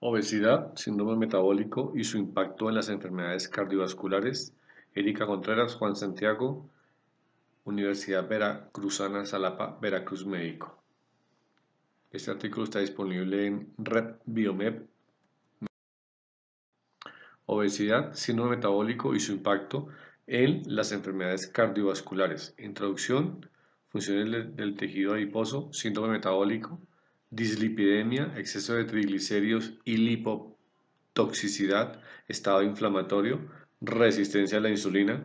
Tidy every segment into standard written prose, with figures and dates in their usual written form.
Obesidad, síndrome metabólico y su impacto en las enfermedades cardiovasculares. Erika Contreras, Juan Santiago, Universidad Veracruzana, Salapa, Veracruz, México. Este artículo está disponible en Red Biomed. Obesidad, síndrome metabólico y su impacto en las enfermedades cardiovasculares. Introducción, funciones del tejido adiposo, síndrome metabólico, dislipidemia, exceso de triglicéridos y lipotoxicidad, estado inflamatorio, resistencia a la insulina,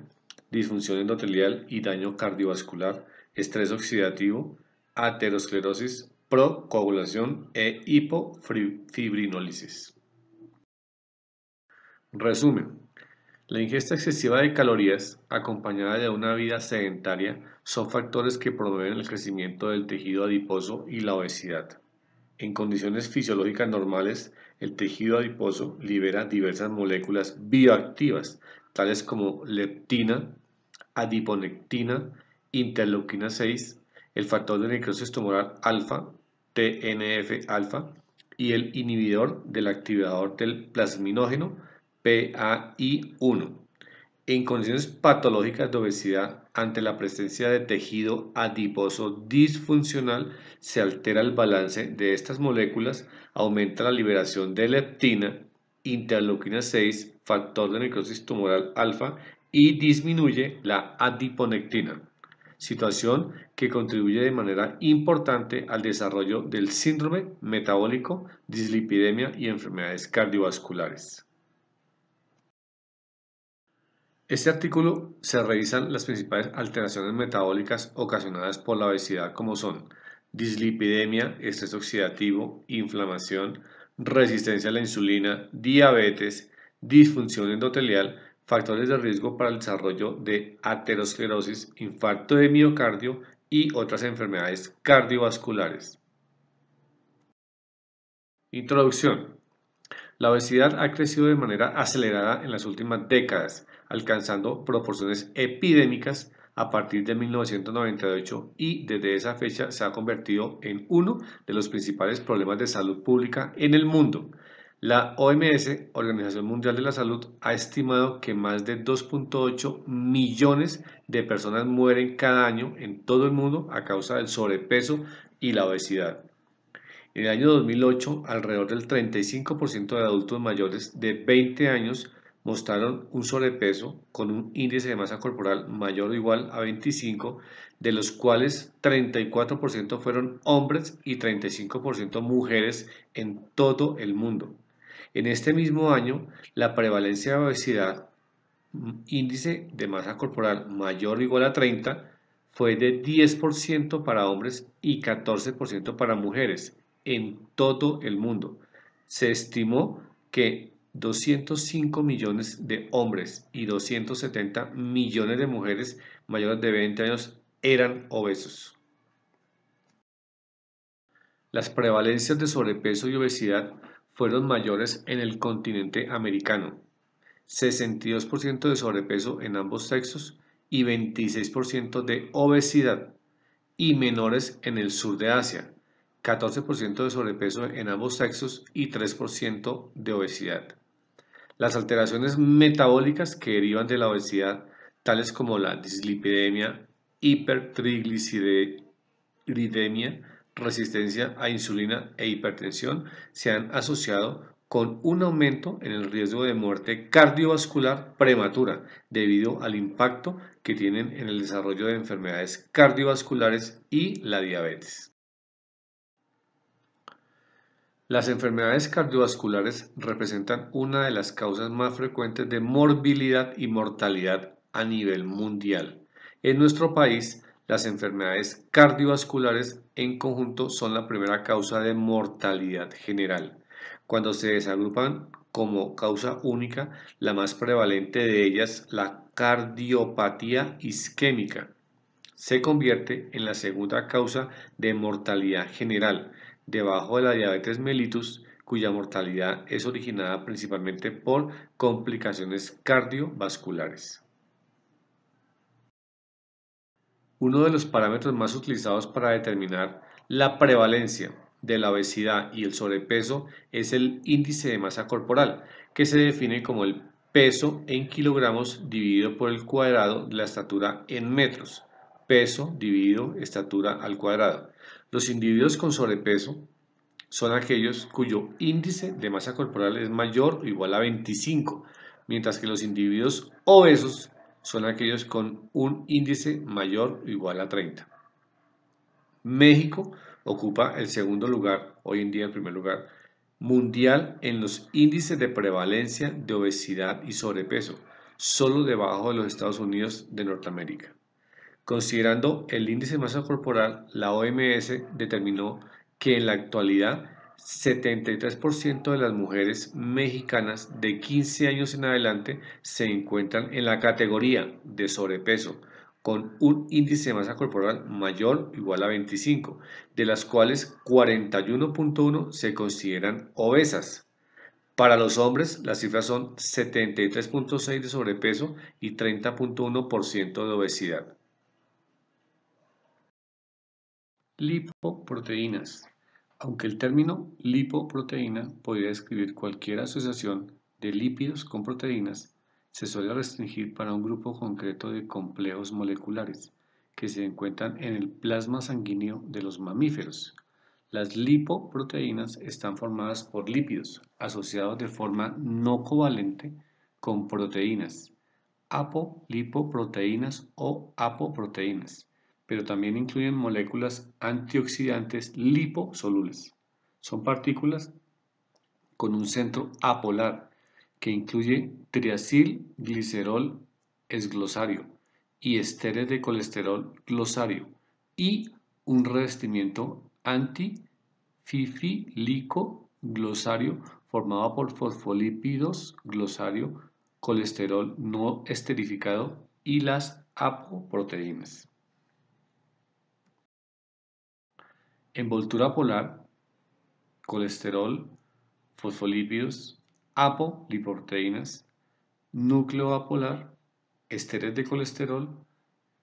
disfunción endotelial y daño cardiovascular, estrés oxidativo, aterosclerosis, procoagulación e hipofibrinólisis. Resumen. La ingesta excesiva de calorías, acompañada de una vida sedentaria, son factores que promueven el crecimiento del tejido adiposo y la obesidad. En condiciones fisiológicas normales, el tejido adiposo libera diversas moléculas bioactivas, tales como leptina, adiponectina, interleuquina 6, el factor de necrosis tumoral alfa, TNF-alfa, y el inhibidor del activador del plasminógeno, PAI-1. En condiciones patológicas de obesidad, ante la presencia de tejido adiposo disfuncional, se altera el balance de estas moléculas, aumenta la liberación de leptina, interleuquina 6, factor de necrosis tumoral alfa y disminuye la adiponectina, situación que contribuye de manera importante al desarrollo del síndrome metabólico, dislipidemia y enfermedades cardiovasculares. Este artículo se revisan las principales alteraciones metabólicas ocasionadas por la obesidad, como son dislipidemia, estrés oxidativo, inflamación, resistencia a la insulina, diabetes, disfunción endotelial, factores de riesgo para el desarrollo de aterosclerosis, infarto de miocardio y otras enfermedades cardiovasculares. Introducción. La obesidad ha crecido de manera acelerada en las últimas décadas, alcanzando proporciones epidémicas a partir de 1998 y desde esa fecha se ha convertido en uno de los principales problemas de salud pública en el mundo. La OMS, Organización Mundial de la Salud, ha estimado que más de 2.8 millones de personas mueren cada año en todo el mundo a causa del sobrepeso y la obesidad. En el año 2008, alrededor del 35% de adultos mayores de 20 años mostraron un sobrepeso con un índice de masa corporal mayor o igual a 25, de los cuales 34% fueron hombres y 35% mujeres en todo el mundo. En este mismo año, la prevalencia de obesidad, índice de masa corporal mayor o igual a 30, fue de 10% para hombres y 14% para mujeres en todo el mundo. Se estimó que 205 millones de hombres y 270 millones de mujeres mayores de 20 años eran obesos. Las prevalencias de sobrepeso y obesidad fueron mayores en el continente americano, 62% de sobrepeso en ambos sexos y 26% de obesidad, y menores en el sur de Asia, 14% de sobrepeso en ambos sexos y 3% de obesidad. Las alteraciones metabólicas que derivan de la obesidad, tales como la dislipidemia, hipertrigliceridemia, resistencia a insulina e hipertensión, se han asociado con un aumento en el riesgo de muerte cardiovascular prematura debido al impacto que tienen en el desarrollo de enfermedades cardiovasculares y la diabetes. Las enfermedades cardiovasculares representan una de las causas más frecuentes de morbilidad y mortalidad a nivel mundial. En nuestro país, las enfermedades cardiovasculares en conjunto son la primera causa de mortalidad general. Cuando se desagrupan como causa única, la más prevalente de ellas, la cardiopatía isquémica, se convierte en la segunda causa de mortalidad general, debajo de la diabetes mellitus, cuya mortalidad es originada principalmente por complicaciones cardiovasculares. Uno de los parámetros más utilizados para determinar la prevalencia de la obesidad y el sobrepeso es el índice de masa corporal, que se define como el peso en kilogramos dividido por el cuadrado de la estatura en metros. Peso dividido estatura al cuadrado. Los individuos con sobrepeso son aquellos cuyo índice de masa corporal es mayor o igual a 25, mientras que los individuos obesos son aquellos con un índice mayor o igual a 30. México ocupa el segundo lugar, hoy en día el primer lugar, mundial en los índices de prevalencia de obesidad y sobrepeso, solo debajo de los Estados Unidos de Norteamérica. Considerando el índice de masa corporal, la OMS determinó que en la actualidad 73% de las mujeres mexicanas de 15 años en adelante se encuentran en la categoría de sobrepeso, con un índice de masa corporal mayor o igual a 25, de las cuales 41.1 se consideran obesas. Para los hombres, las cifras son 73.6 de sobrepeso y 30.1% de obesidad. Lipoproteínas. Aunque el término lipoproteína podría describir cualquier asociación de lípidos con proteínas, se suele restringir para un grupo concreto de complejos moleculares que se encuentran en el plasma sanguíneo de los mamíferos. Las lipoproteínas están formadas por lípidos asociados de forma no covalente con proteínas, apolipoproteínas o apoproteínas, pero también incluyen moléculas antioxidantes liposolubles. Son partículas con un centro apolar que incluye triacil glicerol S-glosario y esteres de colesterol glosario y un revestimiento antififílico glosario formado por fosfolípidos glosario, colesterol no esterificado y las apoproteínas. Envoltura polar, colesterol, fosfolípidos, apolipoproteínas, núcleo apolar, esteres de colesterol,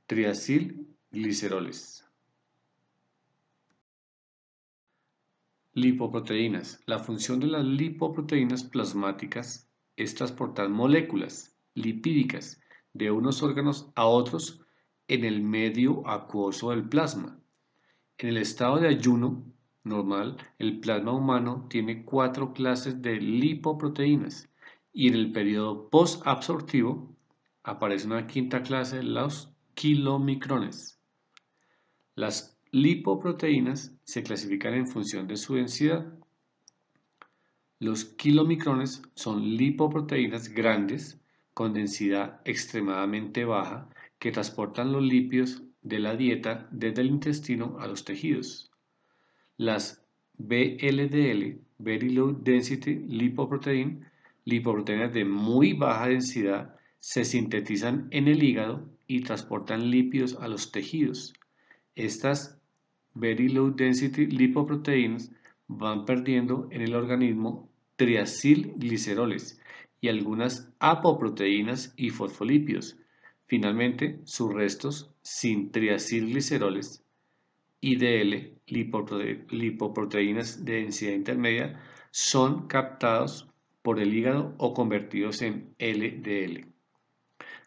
triacil gliceroles. Lipoproteínas. La función de las lipoproteínas plasmáticas es transportar moléculas lipídicas de unos órganos a otros en el medio acuoso del plasma. En el estado de ayuno normal, el plasma humano tiene 4 clases de lipoproteínas y en el periodo posabsortivo aparece una quinta clase, los kilomicrones. Las lipoproteínas se clasifican en función de su densidad. Los kilomicrones son lipoproteínas grandes con densidad extremadamente baja que transportan los lípidos de la dieta desde el intestino a los tejidos. Las VLDL, Very Low Density Lipoprotein, lipoproteínas de muy baja densidad, se sintetizan en el hígado y transportan lípidos a los tejidos. Estas Very Low Density Lipoproteins van perdiendo en el organismo triacilgliceroles y algunas apoproteínas y fosfolípidos. Finalmente, sus restos sin triacilgliceroles, IDL, lipoproteínas de densidad intermedia, son captados por el hígado o convertidos en LDL.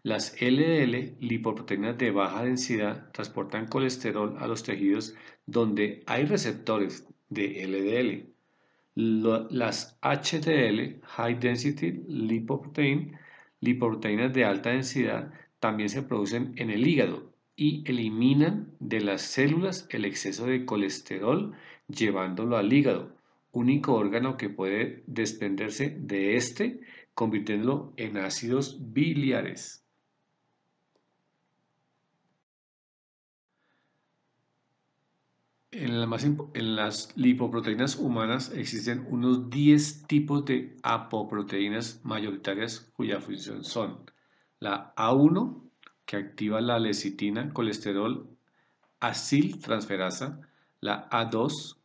Las LDL, lipoproteínas de baja densidad, transportan colesterol a los tejidos donde hay receptores de LDL. Las HDL, High Density Lipoprotein, lipoproteínas de alta densidad, también se producen en el hígado y eliminan de las células el exceso de colesterol llevándolo al hígado, único órgano que puede desprenderse de este, convirtiéndolo en ácidos biliares. En las lipoproteínas humanas existen unos 10 tipos de apoproteínas mayoritarias cuya función son la A1, que activa la lecitina, colesterol aciltransferasa, la A2,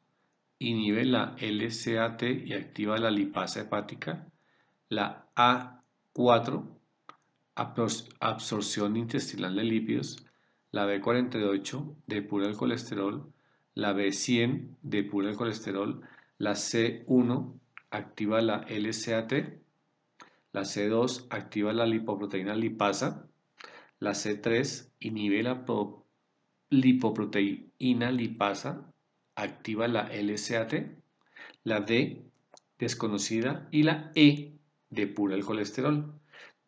inhibe la LCAT y activa la lipasa hepática, la A4, absorción intestinal de lípidos, la B48, depura el colesterol, La B100 depura el colesterol, la C1 activa la LCAT, la C2 activa la lipoproteína lipasa, la C3 inhibe la lipoproteína lipasa, activa la LCAT, la D desconocida y la E depura el colesterol.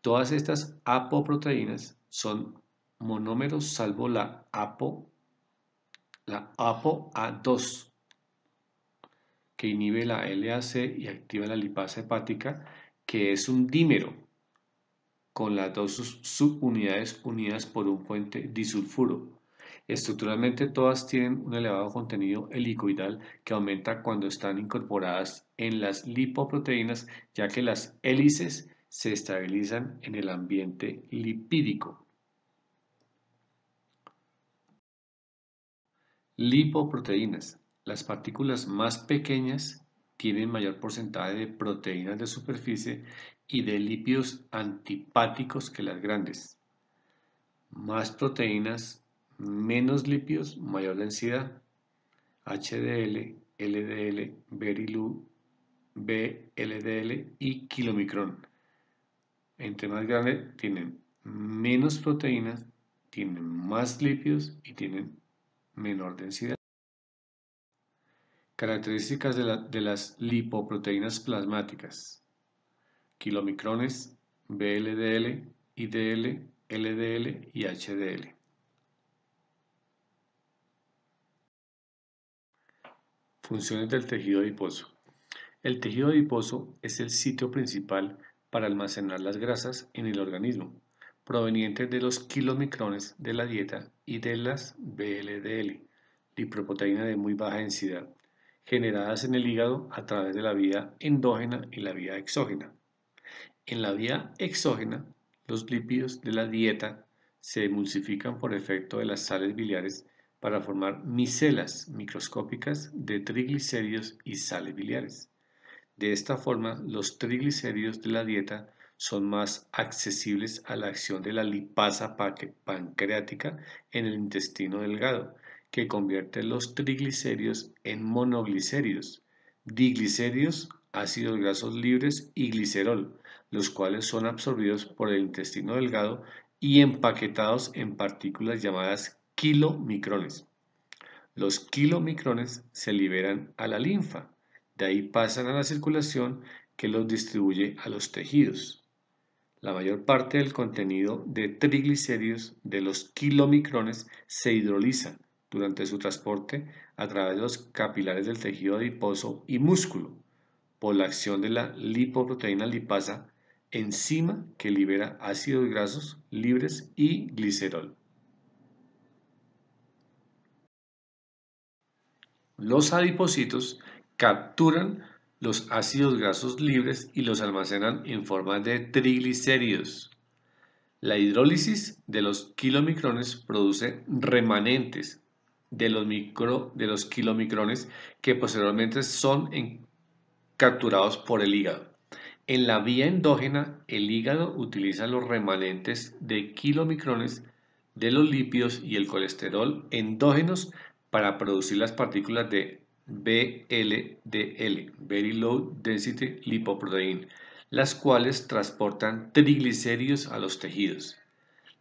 Todas estas apoproteínas son monómeros salvo la ApoA2 que inhibe la LAC y activa la lipasa hepática, que es un dímero con las dos subunidades unidas por un puente disulfuro. Estructuralmente todas tienen un elevado contenido helicoidal que aumenta cuando están incorporadas en las lipoproteínas, ya que las hélices se estabilizan en el ambiente lipídico. Lipoproteínas. Las partículas más pequeñas tienen mayor porcentaje de proteínas de superficie y de lípidos antipáticos que las grandes. Más proteínas, menos lípidos, mayor densidad. HDL, LDL, Verilú, VLDL y kilomicrón. Entre más grandes tienen menos proteínas, tienen más lípidos y tienen menor densidad. Características de las lipoproteínas plasmáticas. Kilomicrones, VLDL, IDL, LDL y HDL. Funciones del tejido adiposo. El tejido adiposo es el sitio principal para almacenar las grasas en el organismo, provenientes de los kilomicrones de la dieta y de las VLDL, lipoproteína de muy baja densidad, generadas en el hígado a través de la vía endógena y la vía exógena. En la vía exógena, los lípidos de la dieta se emulsifican por efecto de las sales biliares para formar micelas microscópicas de triglicéridos y sales biliares. De esta forma, los triglicéridos de la dieta son más accesibles a la acción de la lipasa pancreática en el intestino delgado, que convierte los triglicéridos en monoglicéridos, diglicéridos, ácidos grasos libres y glicerol, los cuales son absorbidos por el intestino delgado y empaquetados en partículas llamadas kilomicrones. Los kilomicrones se liberan a la linfa, de ahí pasan a la circulación que los distribuye a los tejidos. La mayor parte del contenido de triglicéridos de los kilomicrones se hidroliza durante su transporte a través de los capilares del tejido adiposo y músculo, por la acción de la lipoproteína lipasa, enzima que libera ácidos grasos libres y glicerol. Los adipocitos capturan los ácidos grasos libres y los almacenan en forma de triglicéridos. La hidrólisis de los kilomicrones produce remanentes de los kilomicrones que posteriormente son capturados por el hígado. En la vía endógena, el hígado utiliza los remanentes de kilomicrones de los lípidos y el colesterol endógenos para producir las partículas de VLDL, Very Low Density Lipoprotein, las cuales transportan triglicéridos a los tejidos.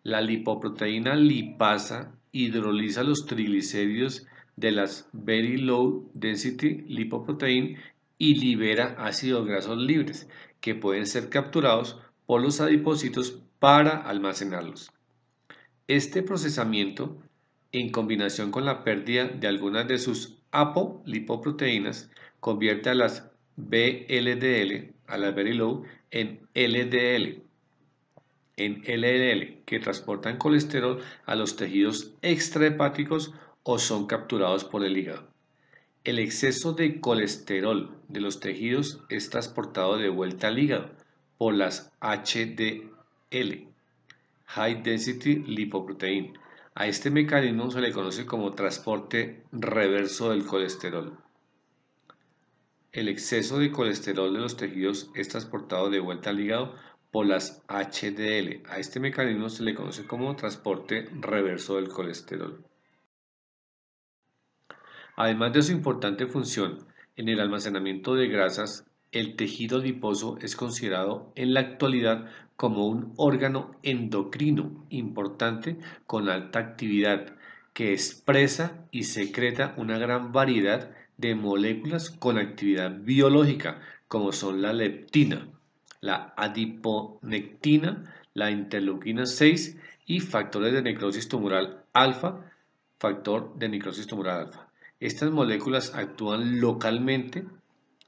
La lipoproteína lipasa hidroliza los triglicéridos de las Very Low Density Lipoprotein y libera ácidos grasos libres que pueden ser capturados por los adipocitos para almacenarlos. Este procesamiento, en combinación con la pérdida de algunas de sus apolipoproteínas, convierte a las VLDL, a las Very Low, en LDL, que transportan colesterol a los tejidos extrahepáticos o son capturados por el hígado. El exceso de colesterol de los tejidos es transportado de vuelta al hígado por las HDL, High Density Lipoprotein. A este mecanismo se le conoce como transporte reverso del colesterol. El exceso de colesterol de los tejidos es transportado de vuelta al hígado por las HDL. A este mecanismo se le conoce como transporte reverso del colesterol. Además de su importante función en el almacenamiento de grasas, el tejido adiposo es considerado en la actualidad como un órgano endocrino importante con alta actividad que expresa y secreta una gran variedad de moléculas con actividad biológica, como son la leptina, la adiponectina, la interleuquina 6 y factores de necrosis tumoral alfa, factor de necrosis tumoral alfa. Estas moléculas actúan localmente,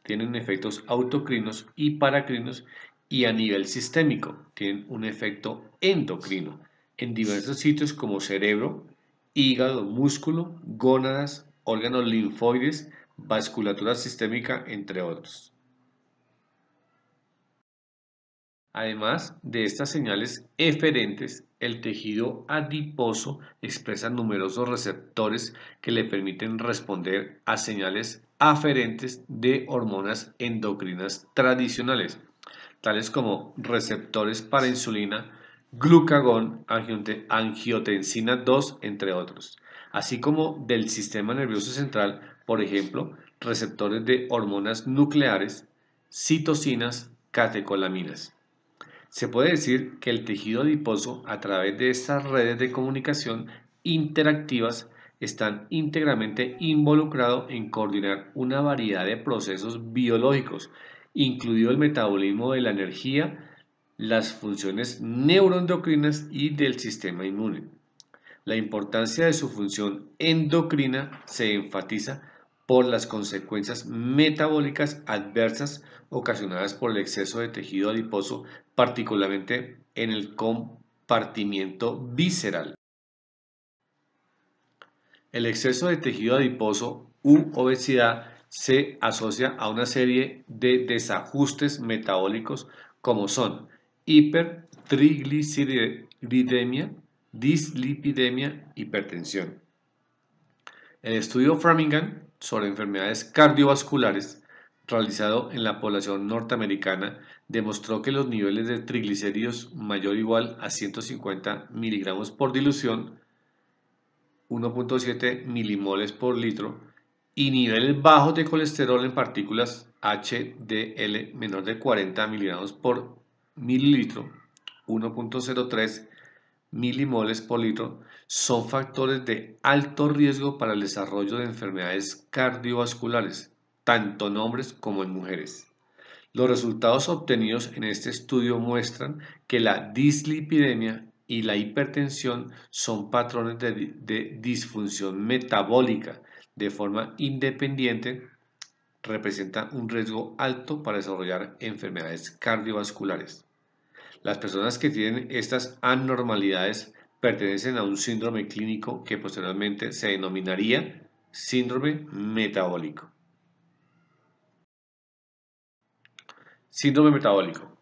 tienen efectos autocrinos y paracrinos y a nivel sistémico tienen un efecto endocrino en diversos sitios como cerebro, hígado, músculo, gónadas, órganos linfoides, vasculatura sistémica, entre otros. Además de estas señales eferentes, el tejido adiposo expresa numerosos receptores que le permiten responder a señales aferentes de hormonas endocrinas tradicionales, tales como receptores para insulina, glucagón, angiotensina 2, entre otros, así como del sistema nervioso central, por ejemplo, receptores de hormonas nucleares, citocinas, catecolaminas. Se puede decir que el tejido adiposo, a través de estas redes de comunicación interactivas, están íntegramente involucrado en coordinar una variedad de procesos biológicos, incluido el metabolismo de la energía, las funciones neuroendocrinas y del sistema inmune. La importancia de su función endocrina se enfatiza por las consecuencias metabólicas adversas ocasionadas por el exceso de tejido adiposo, particularmente en el compartimiento visceral. El exceso de tejido adiposo u obesidad se asocia a una serie de desajustes metabólicos como son hipertrigliceridemia, dislipidemia, hipertensión. El estudio Framingham sobre enfermedades cardiovasculares, realizado en la población norteamericana, demostró que los niveles de triglicéridos mayor o igual a 150 miligramos por dilución, 1.7 milimoles por litro, y niveles bajos de colesterol en partículas HDL menor de 40 miligramos por mililitro, 1.03 milimoles por litro, son factores de alto riesgo para el desarrollo de enfermedades cardiovasculares, tanto en hombres como en mujeres. Los resultados obtenidos en este estudio muestran que la dislipidemia y la hipertensión son patrones de disfunción metabólica de forma independiente, representan un riesgo alto para desarrollar enfermedades cardiovasculares. Las personas que tienen estas anormalidades pertenecen a un síndrome clínico que posteriormente se denominaría síndrome metabólico. Síndrome metabólico.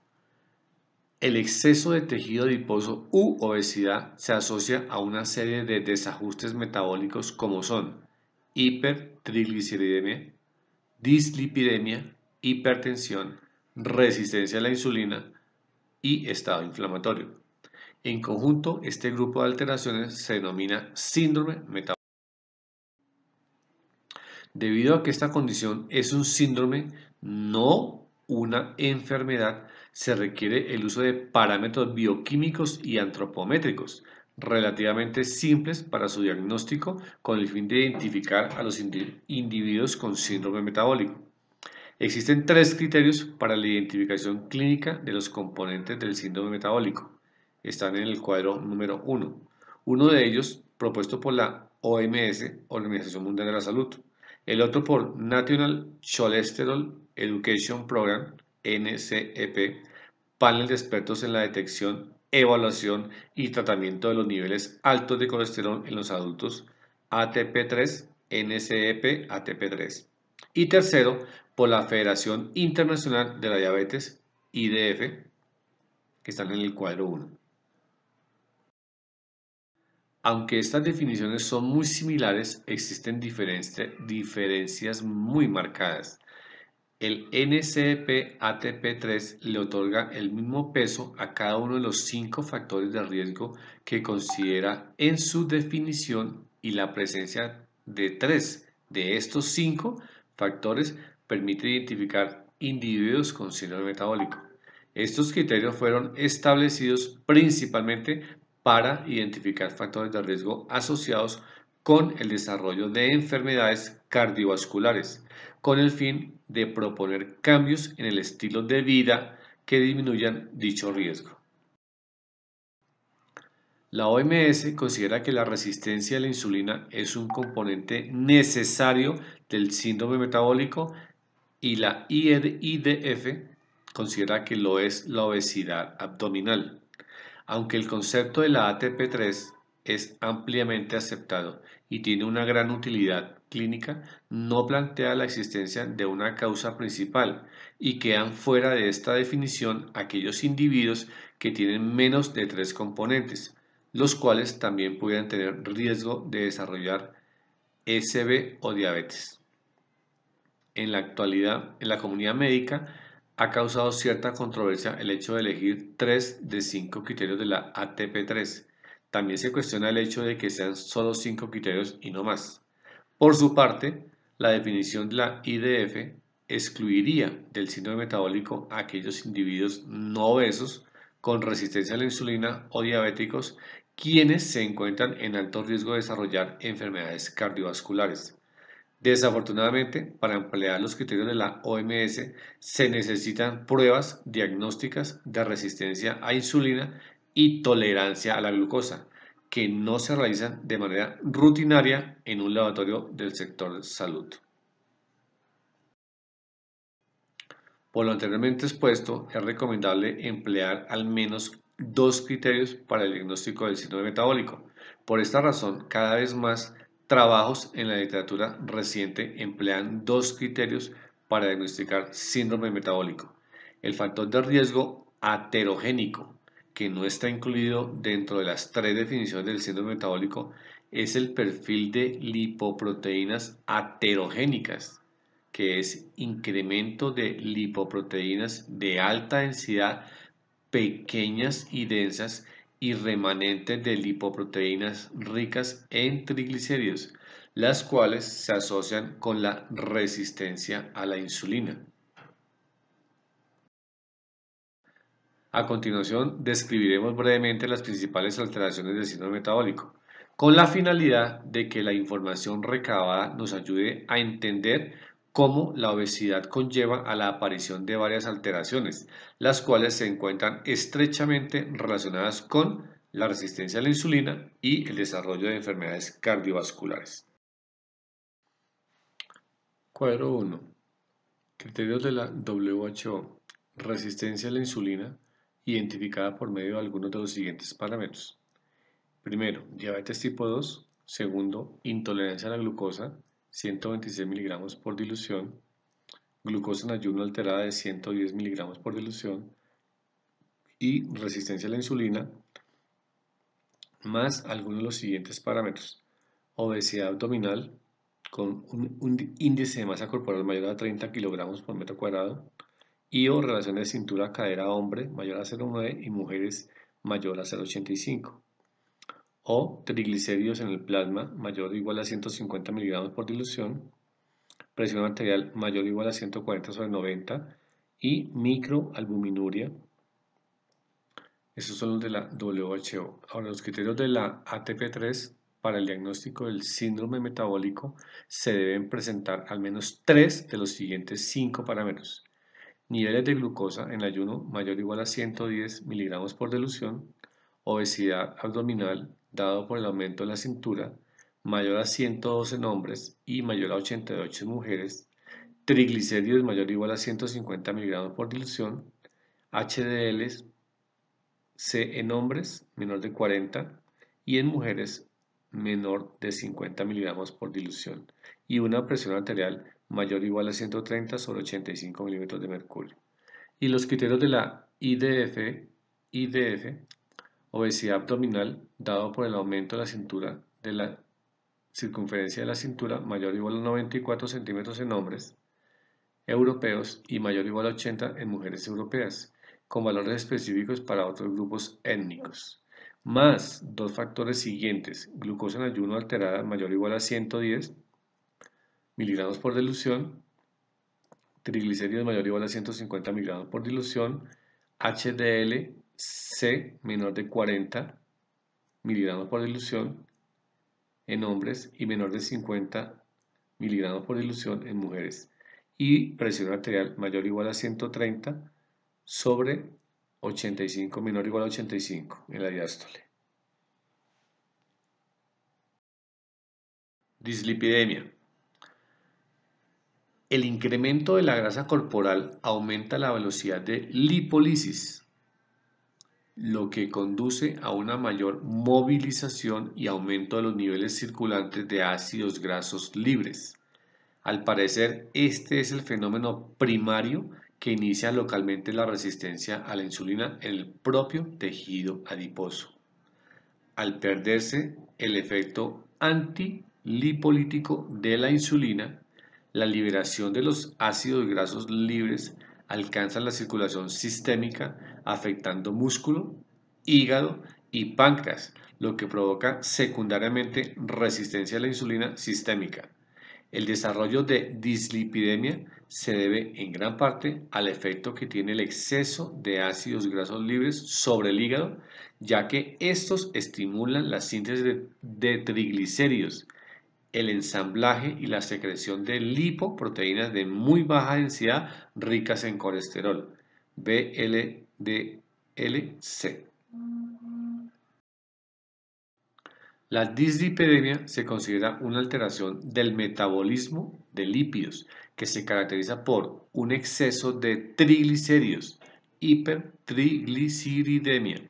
El exceso de tejido adiposo u obesidad se asocia a una serie de desajustes metabólicos como son hipertrigliceridemia, dislipidemia, hipertensión, resistencia a la insulina y estado inflamatorio. En conjunto, este grupo de alteraciones se denomina síndrome metabólico. Debido a que esta condición es un síndrome, no una enfermedad, se requiere el uso de parámetros bioquímicos y antropométricos relativamente simples para su diagnóstico con el fin de identificar a los individuos con síndrome metabólico. Existen tres criterios para la identificación clínica de los componentes del síndrome metabólico. Están en el cuadro número 1. Uno de ellos propuesto por la OMS, Organización Mundial de la Salud. El otro por National Cholesterol Education Program, NCEP, panel de expertos en la detección, evaluación y tratamiento de los niveles altos de colesterol en los adultos, ATP3, NCEP, ATP3. Y tercero, por la Federación Internacional de la Diabetes, IDF, que están en el cuadro 1. Aunque estas definiciones son muy similares, existen diferencias muy marcadas. El NCP-ATP3 le otorga el mismo peso a cada uno de los 5 factores de riesgo que considera en su definición y la presencia de 3 de estos 5 factores permite identificar individuos con síndrome metabólico. Estos criterios fueron establecidos principalmente para identificar factores de riesgo asociados con el desarrollo de enfermedades cardiovasculares, con el fin de proponer cambios en el estilo de vida que disminuyan dicho riesgo. La OMS considera que la resistencia a la insulina es un componente necesario del síndrome metabólico y la IDF considera que lo es la obesidad abdominal. Aunque el concepto de la ATP3 es ampliamente aceptado y tiene una gran utilidad clínica, no plantea la existencia de una causa principal y quedan fuera de esta definición aquellos individuos que tienen menos de 3 componentes, los cuales también pudieran tener riesgo de desarrollar SB o diabetes. En la actualidad, en la comunidad médica, ha causado cierta controversia el hecho de elegir 3 de 5 criterios de la ATP3. También se cuestiona el hecho de que sean solo 5 criterios y no más. Por su parte, la definición de la IDF excluiría del síndrome metabólico a aquellos individuos no obesos con resistencia a la insulina o diabéticos quienes se encuentran en alto riesgo de desarrollar enfermedades cardiovasculares. Desafortunadamente, para emplear los criterios de la OMS se necesitan pruebas diagnósticas de resistencia a insulina y tolerancia a la glucosa, que no se realizan de manera rutinaria en un laboratorio del sector salud. Por lo anteriormente expuesto, es recomendable emplear al menos 2 criterios para el diagnóstico del síndrome metabólico. Por esta razón, cada vez más trabajos en la literatura reciente emplean 2 criterios para diagnosticar síndrome metabólico. El factor de riesgo aterogénico, que no está incluido dentro de las 3 definiciones del síndrome metabólico, es el perfil de lipoproteínas aterogénicas, que es incremento de lipoproteínas de alta densidad, pequeñas y densas, y remanentes de lipoproteínas ricas en triglicéridos, las cuales se asocian con la resistencia a la insulina. A continuación, describiremos brevemente las principales alteraciones del síndrome metabólico, con la finalidad de que la información recabada nos ayude a entender cómo la obesidad conlleva a la aparición de varias alteraciones, las cuales se encuentran estrechamente relacionadas con la resistencia a la insulina y el desarrollo de enfermedades cardiovasculares. Cuadro 1. Criterios de la WHO. Resistencia a la insulina, identificada por medio de algunos de los siguientes parámetros. Primero, diabetes tipo 2. Segundo, intolerancia a la glucosa, 126 miligramos por dilución. Glucosa en ayuno alterada de 110 miligramos por dilución. Y resistencia a la insulina, más algunos de los siguientes parámetros. Obesidad abdominal, con un índice de masa corporal mayor a 30 kilogramos por metro cuadrado. Y o relación de cintura-cadera hombre mayor a 0,9 y mujeres mayor a 0,85. O triglicéridos en el plasma mayor o igual a 150 miligramos por dilución, presión arterial mayor o igual a 140/90 y microalbuminuria. Esos son los de la WHO. Ahora, los criterios de la ATP3 para el diagnóstico del síndrome metabólico se deben presentar al menos 3 de los siguientes 5 parámetros. Niveles de glucosa en ayuno mayor o igual a 110 miligramos por dilución, obesidad abdominal dado por el aumento de la cintura, mayor a 112 en hombres y mayor a 88 en mujeres, triglicéridos mayor o igual a 150 miligramos por dilución, HDL C en hombres menor de 40 y en mujeres menor de 50 miligramos por dilución y una presión arterial mayor o igual a 130/85 milímetros de mercurio. Y los criterios de la IDF, obesidad abdominal dado por el aumento de la cintura, de la circunferencia de la cintura mayor o igual a 94 centímetros en hombres europeos y mayor o igual a 80 en mujeres europeas, con valores específicos para otros grupos étnicos. Más 2 factores siguientes, glucosa en ayuno alterada mayor o igual a 110 miligramos por dilución, triglicéridos mayor o igual a 150 miligramos por dilución, HDL-C menor de 40 miligramos por dilución en hombres y menor de 50 miligramos por dilución en mujeres, y presión arterial mayor o igual a 130 sobre 85 menor o igual a 85 en la diástole. Dislipidemia. El incremento de la grasa corporal aumenta la velocidad de lipólisis, lo que conduce a una mayor movilización y aumento de los niveles circulantes de ácidos grasos libres. Al parecer, este es el fenómeno primario que inicia localmente la resistencia a la insulina en el propio tejido adiposo. Al perderse el efecto antilipolítico de la insulina, la liberación de los ácidos grasos libres alcanza la circulación sistémica, afectando músculo, hígado y páncreas, lo que provoca secundariamente resistencia a la insulina sistémica. El desarrollo de dislipidemia se debe en gran parte al efecto que tiene el exceso de ácidos grasos libres sobre el hígado, ya que estos estimulan la síntesis de triglicéridos, el ensamblaje y la secreción de lipoproteínas de muy baja densidad ricas en colesterol, VLDL-C. La dislipidemia se considera una alteración del metabolismo de lípidos que se caracteriza por un exceso de triglicéridos, hipertrigliceridemia,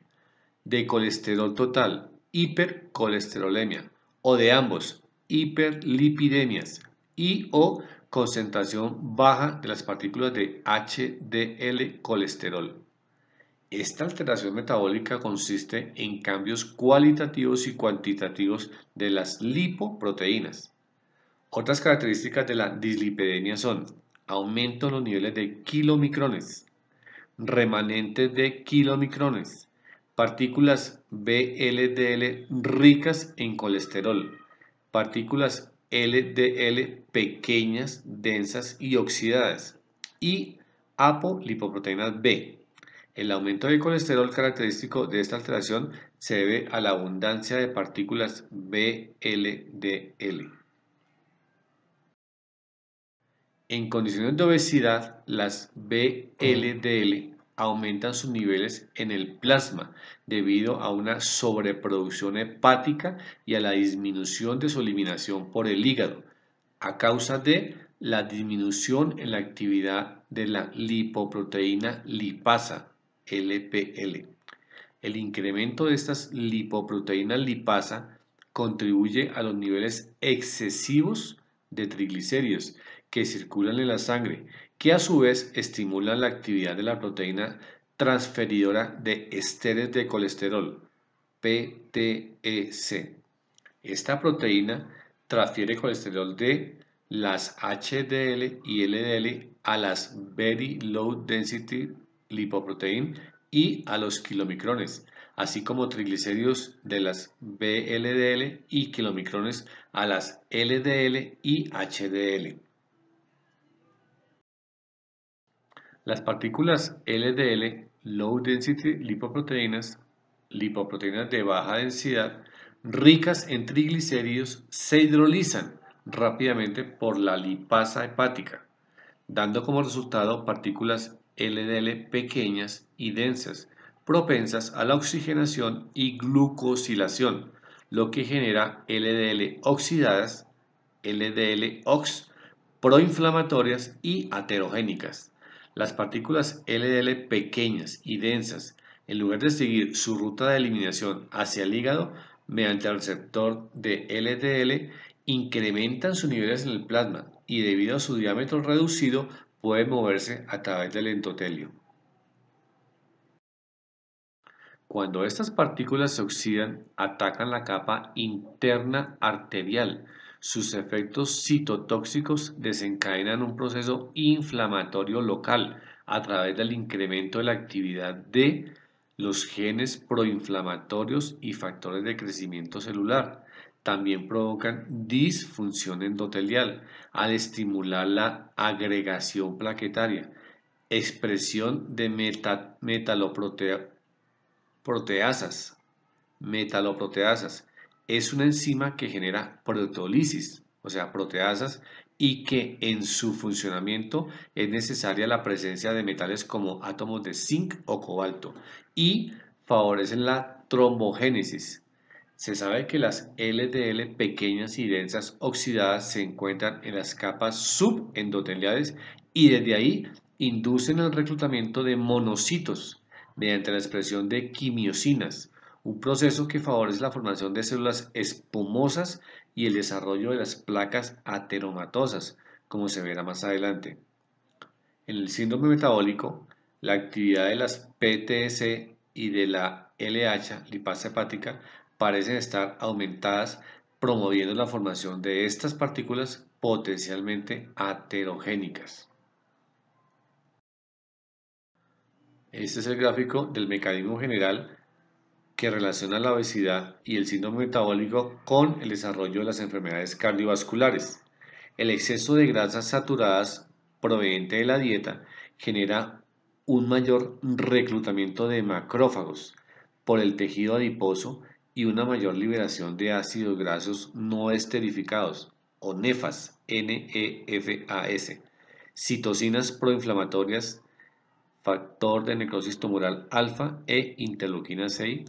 de colesterol total, hipercolesterolemia, o de ambos, hiperlipidemias, y o concentración baja de las partículas de HDL colesterol. Esta alteración metabólica consiste en cambios cualitativos y cuantitativos de las lipoproteínas. Otras características de la dislipidemia son aumento en los niveles de kilomicrones, remanentes de kilomicrones, partículas VLDL ricas en colesterol, partículas LDL pequeñas, densas y oxidadas, y apolipoproteínas B. El aumento del colesterol característico de esta alteración se debe a la abundancia de partículas VLDL. En condiciones de obesidad, las VLDL aumentan sus niveles en el plasma debido a una sobreproducción hepática y a la disminución de su eliminación por el hígado, a causa de la disminución en la actividad de la lipoproteína lipasa, LPL. El incremento de estas lipoproteínas lipasa contribuye a los niveles excesivos de triglicéridos que circulan en la sangre, que a su vez estimulan la actividad de la proteína transferidora de esteres de colesterol, PTEC. Esta proteína transfiere colesterol de las HDL y LDL a las Very Low Density Lipoprotein y a los kilomicrones, así como triglicéridos de las VLDL y kilomicrones a las LDL y HDL. Las partículas LDL, Low Density Lipoproteínas, lipoproteínas de baja densidad, ricas en triglicéridos, se hidrolizan rápidamente por la lipasa hepática, dando como resultado partículas LDL pequeñas y densas, propensas a la oxigenación y glucosilación, lo que genera LDL oxidadas, LDL-OX, proinflamatorias y aterogénicas. Las partículas LDL pequeñas y densas, en lugar de seguir su ruta de eliminación hacia el hígado mediante el receptor de LDL, incrementan sus niveles en el plasma y debido a su diámetro reducido pueden moverse a través del endotelio. Cuando estas partículas se oxidan, atacan la capa interna arterial. Sus efectos citotóxicos desencadenan un proceso inflamatorio local a través del incremento de la actividad de los genes proinflamatorios y factores de crecimiento celular. también provocan disfunción endotelial al estimular la agregación plaquetaria, expresión de metaloproteasas. Metaloproteasas es una enzima que genera proteólisis, o sea, proteasas, y que en su funcionamiento es necesaria la presencia de metales como átomos de zinc o cobalto y favorecen la trombogénesis. Se sabe que las LDL pequeñas y densas oxidadas se encuentran en las capas subendoteliales y desde ahí inducen el reclutamiento de monocitos mediante la expresión de quimiosinas, un proceso que favorece la formación de células espumosas y el desarrollo de las placas ateromatosas, como se verá más adelante. En el síndrome metabólico, la actividad de las PTC y de la LH, lipasa hepática, parecen estar aumentadas, promoviendo la formación de estas partículas potencialmente aterogénicas. Este es el gráfico del mecanismo general que relaciona la obesidad y el síndrome metabólico con el desarrollo de las enfermedades cardiovasculares. El exceso de grasas saturadas proveniente de la dieta genera un mayor reclutamiento de macrófagos por el tejido adiposo y una mayor liberación de ácidos grasos no esterificados o nefas, NEFAS, citocinas proinflamatorias, factor de necrosis tumoral alfa e interleuquina 6,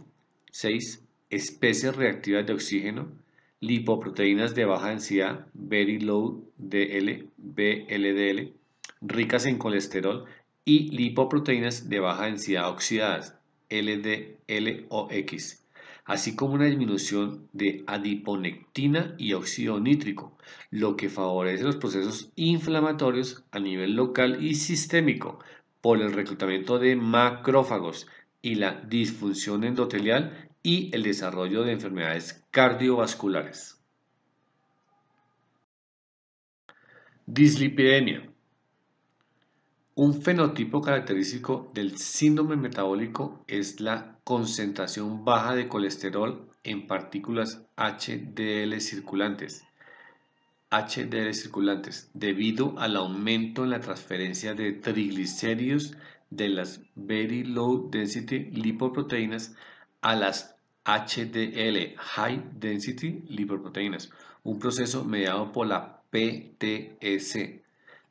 especies reactivas de oxígeno, lipoproteínas de baja densidad, very low DL, VLDL, ricas en colesterol y lipoproteínas de baja densidad oxidadas, LDLOX, así como una disminución de adiponectina y óxido nítrico, lo que favorece los procesos inflamatorios a nivel local y sistémico por el reclutamiento de macrófagos y la disfunción endotelial y el desarrollo de enfermedades cardiovasculares. Dislipidemia. Un fenotipo característico del síndrome metabólico es la concentración baja de colesterol en partículas HDL circulantes, debido al aumento en la transferencia de triglicéridos de las Very Low Density lipoproteínas a las HDL High Density lipoproteínas, un proceso mediado por la PTEC.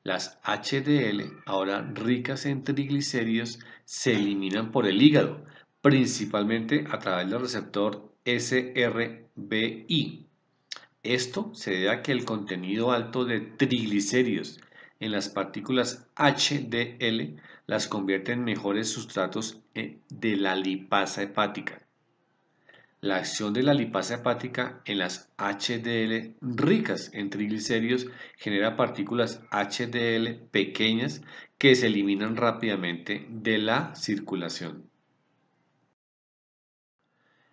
Las HDL, ahora ricas en triglicéridos, se eliminan por el hígado, principalmente a través del receptor SRBI. Esto se debe a que el contenido alto de triglicéridos en las partículas HDL las convierte en mejores sustratos de la lipasa hepática. La acción de la lipasa hepática en las HDL ricas en triglicéridos genera partículas HDL pequeñas que se eliminan rápidamente de la circulación.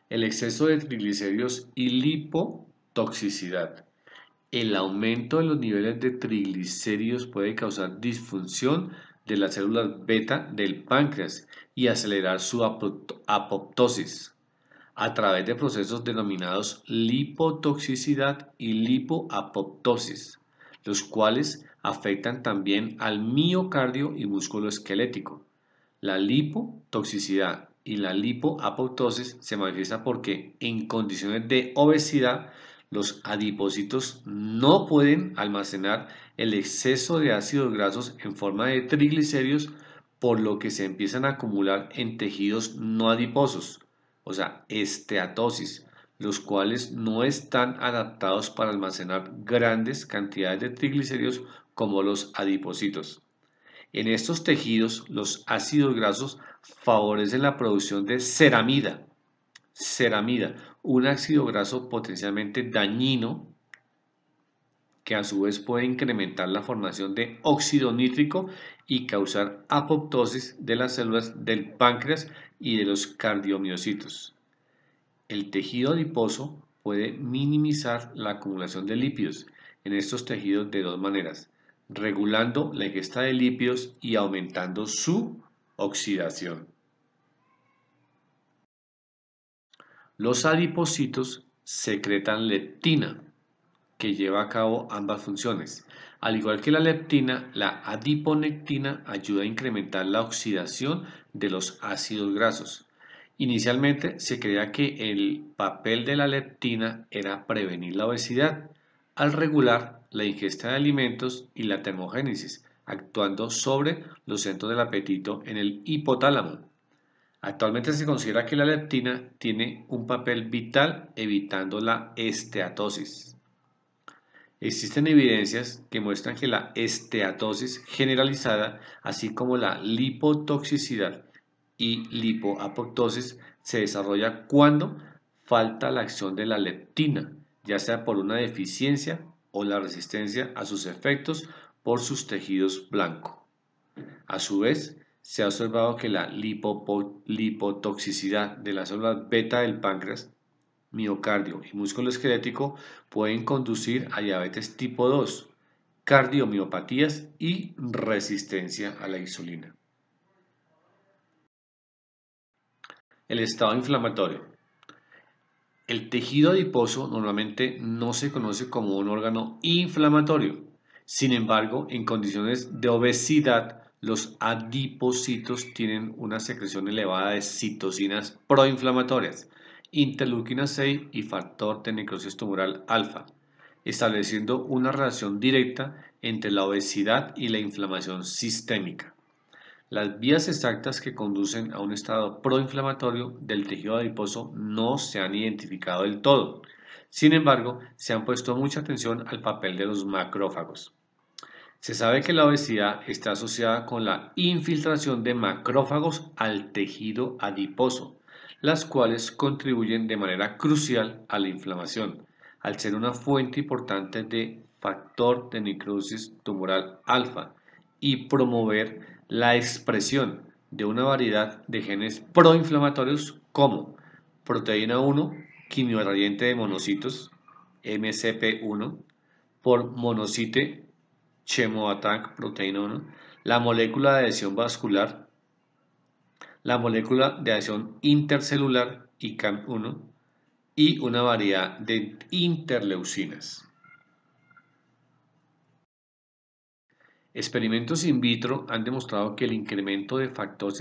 El exceso de triglicéridos y lipotoxicidad. El aumento de los niveles de triglicéridos puede causar disfunción de las células beta del páncreas y acelerar su apoptosis a través de procesos denominados lipotoxicidad y lipoapoptosis, los cuales afectan también al miocardio y músculo esquelético. La lipotoxicidad y la lipoapoptosis se manifiesta porque en condiciones de obesidad los adipocitos no pueden almacenar el exceso de ácidos grasos en forma de triglicéridos, por lo que se empiezan a acumular en tejidos no adiposos, o sea, esteatosis, los cuales no están adaptados para almacenar grandes cantidades de triglicéridos como los adipocitos. En estos tejidos, los ácidos grasos favorecen la producción de ceramida, un ácido graso potencialmente dañino que a su vez puede incrementar la formación de óxido nítrico y causar apoptosis de las células del páncreas y de los cardiomiocitos. El tejido adiposo puede minimizar la acumulación de lípidos en estos tejidos de dos maneras: regulando la ingesta de lípidos y aumentando su oxidación. Los adipocitos secretan leptina, que lleva a cabo ambas funciones. Al igual que la leptina, la adiponectina ayuda a incrementar la oxidación de los ácidos grasos. Inicialmente se creía que el papel de la leptina era prevenir la obesidad, al regular la ingesta de alimentos y la termogénesis, actuando sobre los centros del apetito en el hipotálamo. Actualmente se considera que la leptina tiene un papel vital evitando la esteatosis. Existen evidencias que muestran que la esteatosis generalizada, así como la lipotoxicidad y lipoapoptosis, se desarrolla cuando falta la acción de la leptina, ya sea por una deficiencia o la resistencia a sus efectos por sus tejidos blancos. A su vez, se ha observado que la lipotoxicidad de las células beta del páncreas, miocardio y músculo esquelético pueden conducir a diabetes tipo 2, cardiomiopatías y resistencia a la insulina. El estado inflamatorio. El tejido adiposo normalmente no se conoce como un órgano inflamatorio. Sin embargo, en condiciones de obesidad, los adipocitos tienen una secreción elevada de citocinas proinflamatorias, interleuquina 6 y factor de necrosis tumoral alfa, estableciendo una relación directa entre la obesidad y la inflamación sistémica. Las vías exactas que conducen a un estado proinflamatorio del tejido adiposo no se han identificado del todo. Sin embargo, se han puesto mucha atención al papel de los macrófagos. Se sabe que la obesidad está asociada con la infiltración de macrófagos al tejido adiposo, las cuales contribuyen de manera crucial a la inflamación, al ser una fuente importante de factor de necrosis tumoral alfa y promover la expresión de una variedad de genes proinflamatorios como proteína 1, quimioradiente de monocitos, MCP1, por monocite chemoattract proteína 1, la molécula de adhesión vascular, la molécula de adhesión intercelular ICAM1 y una variedad de interleucinas. Experimentos in vitro han demostrado que el incremento de factor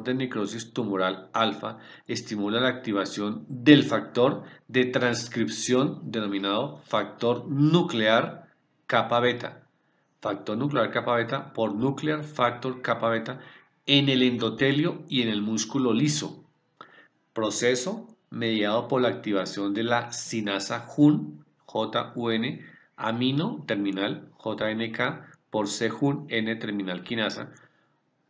de necrosis tumoral alfa estimula la activación del factor de transcripción denominado factor nuclear kappa beta. Factor nuclear kappa beta por nuclear factor kappa beta en el endotelio y en el músculo liso. Proceso mediado por la activación de la sinasa JUN, JUN, amino terminal, JNK, por CJUN, N terminal quinasa,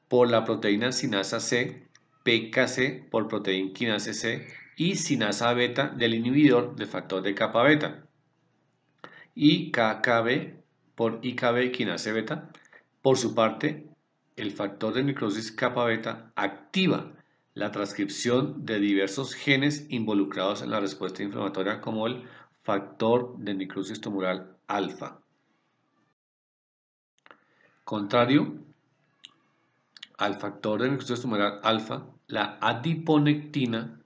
por la proteína sinasa C, PKC, por proteína quinasa C, y sinasa beta del inhibidor del factor de kappa beta, y KKB por IKB quinasa beta. Por su parte, el factor de necrosis kappa beta activa la transcripción de diversos genes involucrados en la respuesta inflamatoria como el factor de necrosis tumoral alfa. Contrario al factor de necrosis tumoral alfa, la adiponectina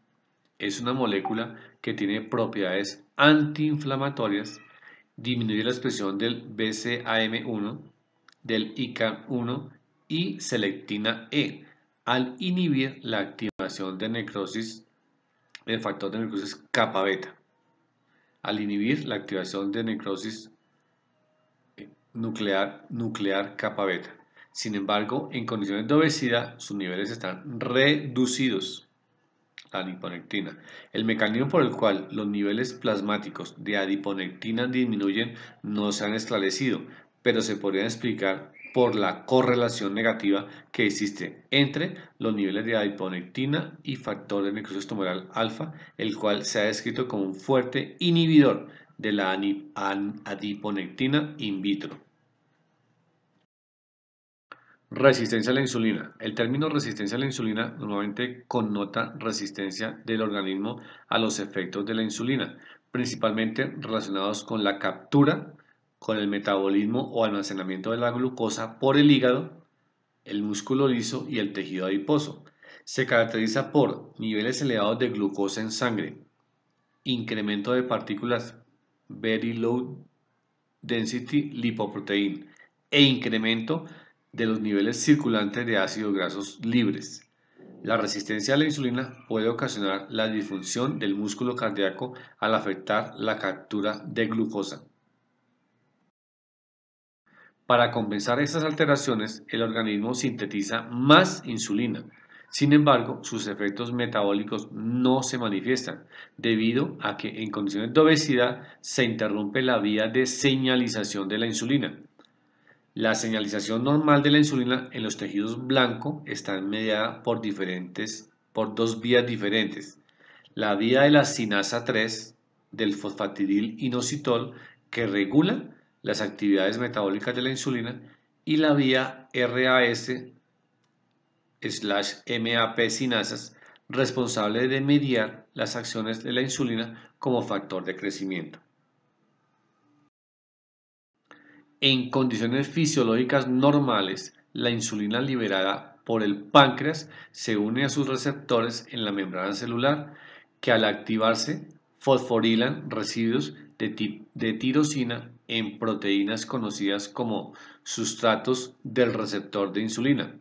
es una molécula que tiene propiedades antiinflamatorias, disminuye la expresión del BCAM1, del ICAM1 y selectina E, al inhibir la activación de necrosis del factor de necrosis kappa beta, al inhibir la activación de necrosis nuclear kappa beta. Sin embargo, en condiciones de obesidad, sus niveles están reducidos. La adiponectina. El mecanismo por el cual los niveles plasmáticos de adiponectina disminuyen no se han esclarecido, pero se podrían explicar por la correlación negativa que existe entre los niveles de adiponectina y factor de necrosis tumoral alfa, el cual se ha descrito como un fuerte inhibidor de la adiponectina in vitro. Resistencia a la insulina. El término resistencia a la insulina normalmente connota resistencia del organismo a los efectos de la insulina, principalmente relacionados con la captura, con el metabolismo o almacenamiento de la glucosa por el hígado, el músculo liso y el tejido adiposo. Se caracteriza por niveles elevados de glucosa en sangre, incremento de partículas Very Low Density Lipoprotein e incremento de los niveles circulantes de ácidos grasos libres. La resistencia a la insulina puede ocasionar la disfunción del músculo cardíaco al afectar la captura de glucosa. Para compensar estas alteraciones, el organismo sintetiza más insulina. Sin embargo, sus efectos metabólicos no se manifiestan, debido a que en condiciones de obesidad se interrumpe la vía de señalización de la insulina. La señalización normal de la insulina en los tejidos blancos está mediada por dos vías diferentes. La vía de la sinasa 3 del fosfatidil-inositol, que regula las actividades metabólicas de la insulina, y la vía RAS/MAP sinasas, responsable de mediar las acciones de la insulina como factor de crecimiento. En condiciones fisiológicas normales, la insulina liberada por el páncreas se une a sus receptores en la membrana celular, que al activarse fosforilan residuos de tirosina en proteínas conocidas como sustratos del receptor de insulina,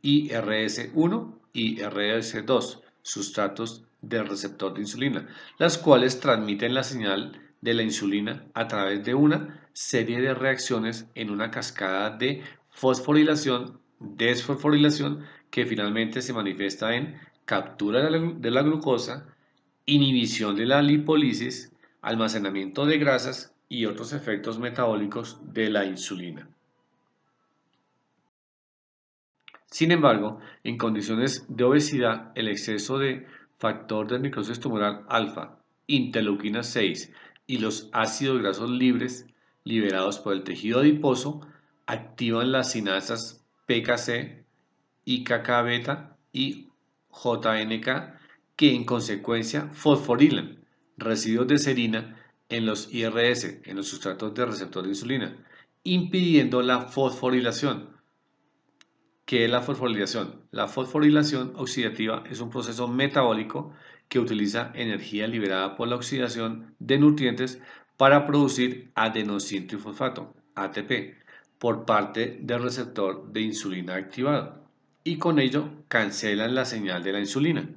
IRS1 y IRS2, sustratos del receptor de insulina, las cuales transmiten la señal de la insulina a través de una serie de reacciones en una cascada de fosforilación, desfosforilación, que finalmente se manifiesta en captura de la glucosa, inhibición de la lipólisis, almacenamiento de grasas y otros efectos metabólicos de la insulina. Sin embargo, en condiciones de obesidad, el exceso de factor de necrosis tumoral alfa, interleuquina 6 y los ácidos grasos libres liberados por el tejido adiposo activan las sinasas PKC, IKK-beta y JNK, que en consecuencia fosforilan residuos de serina en los IRS, en los sustratos de receptor de insulina, impidiendo la fosforilación. ¿Qué es la fosforilación? La fosforilación oxidativa es un proceso metabólico que utiliza energía liberada por la oxidación de nutrientes para producir adenositrifosfato, ATP, por parte del receptor de insulina activado, y con ello cancelan la señal de la insulina.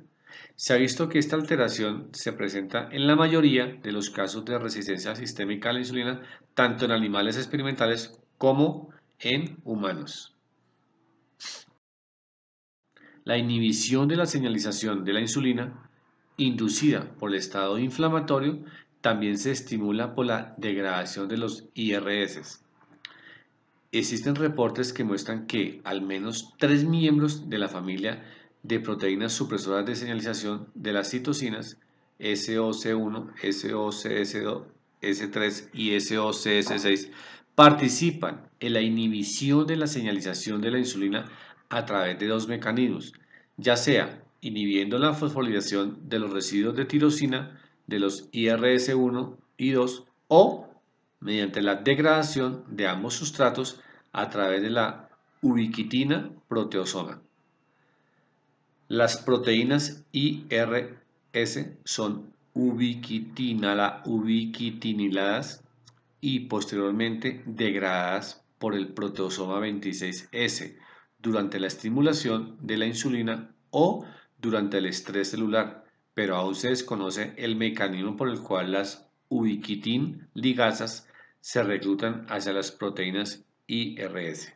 Se ha visto que esta alteración se presenta en la mayoría de los casos de resistencia sistémica a la insulina, tanto en animales experimentales como en humanos. La inhibición de la señalización de la insulina, inducida por el estado inflamatorio, también se estimula por la degradación de los IRS. Existen reportes que muestran que al menos 3 miembros de la familia de proteínas supresoras de señalización de las citocinas, SOC1, SOCS2, S3 y SOCS6, participan en la inhibición de la señalización de la insulina a través de dos mecanismos, ya sea inhibiendo la fosforilación de los residuos de tirosina de los IRS1 y 2 o mediante la degradación de ambos sustratos a través de la ubiquitina proteasoma. Las proteínas IRS son ubiquitiniladas y posteriormente degradadas por el proteasoma 26S durante la estimulación de la insulina o durante el estrés celular, pero aún se desconoce el mecanismo por el cual las ubiquitin ligasas se reclutan hacia las proteínas IRS.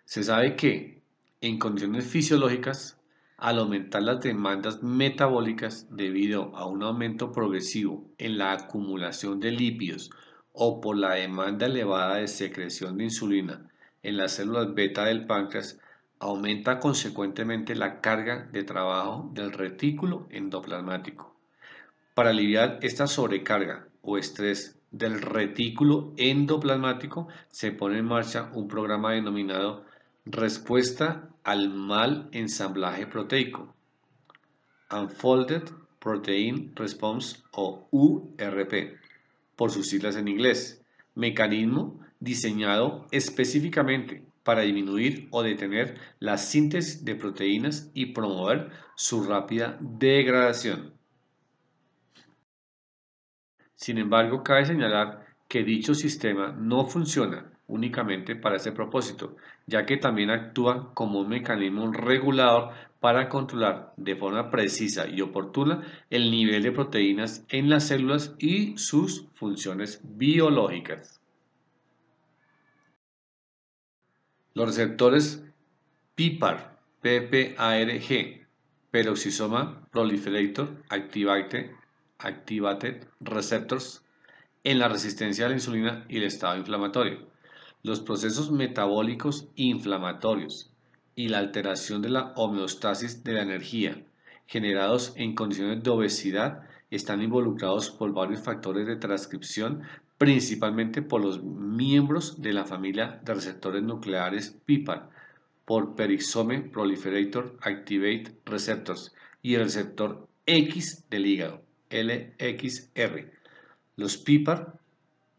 Se sabe que, en condiciones fisiológicas, al aumentar las demandas metabólicas debido a un aumento progresivo en la acumulación de lípidos o por la demanda elevada de secreción de insulina en las células beta del páncreas, aumenta consecuentemente la carga de trabajo del retículo endoplasmático. Para aliviar esta sobrecarga o estrés del retículo endoplasmático, se pone en marcha un programa denominado Respuesta al mal ensamblaje proteico, Unfolded Protein Response o URP, por sus siglas en inglés, mecanismo diseñado específicamente para disminuir o detener la síntesis de proteínas y promover su rápida degradación. Sin embargo, cabe señalar que dicho sistema no funciona únicamente para ese propósito, ya que también actúa como un mecanismo regulador para controlar de forma precisa y oportuna el nivel de proteínas en las células y sus funciones biológicas. Los receptores PPARG, Peroxisoma Proliferator Activated Receptors, en la resistencia a la insulina y el estado inflamatorio, los procesos metabólicos inflamatorios y la alteración de la homeostasis de la energía generados en condiciones de obesidad están involucrados por varios factores de transcripción, principalmente por los miembros de la familia de receptores nucleares PPAR, por Peroxisome Proliferator Activate Receptors y el receptor X del hígado, LXR. Los PPAR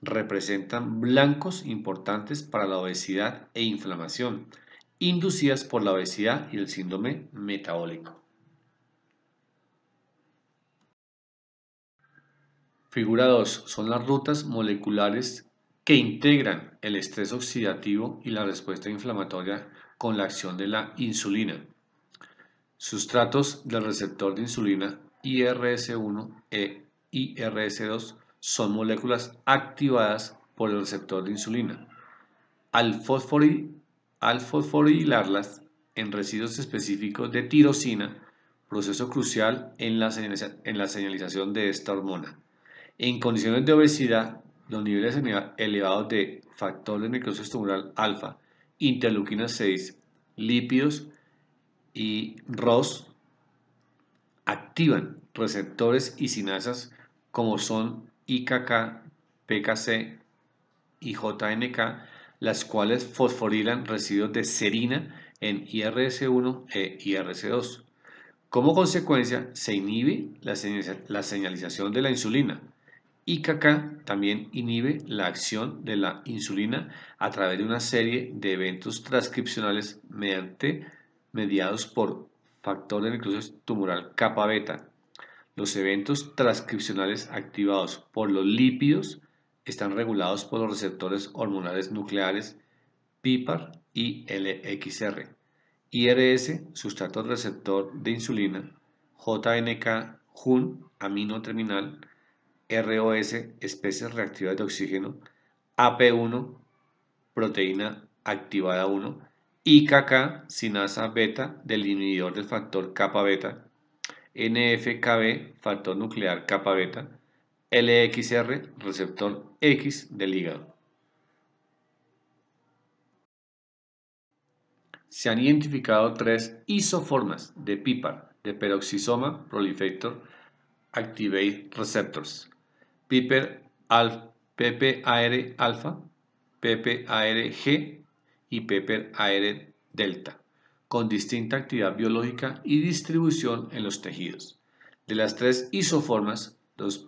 representan blancos importantes para la obesidad e inflamación, inducidas por la obesidad y el síndrome metabólico. Figura 2. Son las rutas moleculares que integran el estrés oxidativo y la respuesta inflamatoria con la acción de la insulina. Sustratos del receptor de insulina IRS1 e IRS2 son moléculas activadas por el receptor de insulina. Al fosforilarlas en residuos específicos de tirosina, proceso crucial en la señalización de esta hormona. En condiciones de obesidad, los niveles elevados de factor de necrosis tumoral alfa, interleuquina 6, lípidos y ROS activan receptores y sinasas como son IKK, PKC y JNK, las cuales fosforilan residuos de serina en IRS1 e IRS2. Como consecuencia, se inhibe la señalización de la insulina. IKK también inhibe la acción de la insulina a través de una serie de eventos transcripcionales mediados por factor de necrosis tumoral kappa beta. Los eventos transcripcionales activados por los lípidos están regulados por los receptores hormonales nucleares PPAR y LXR. IRS, sustrato receptor de insulina, JNK, JUN, amino terminal, ROS, especies reactivas de oxígeno, AP1, proteína activada 1, IKK, sinasa beta del inhibidor del factor kappa beta, NFKB, factor nuclear kappa beta, LXR, receptor X del hígado. Se han identificado 3 isoformas de PPAR, de Peroxisoma Proliferator Activate Receptors: PPAR alfa, PPARG y PPAR delta, con distinta actividad biológica y distribución en los tejidos. De las 3 isoformas, los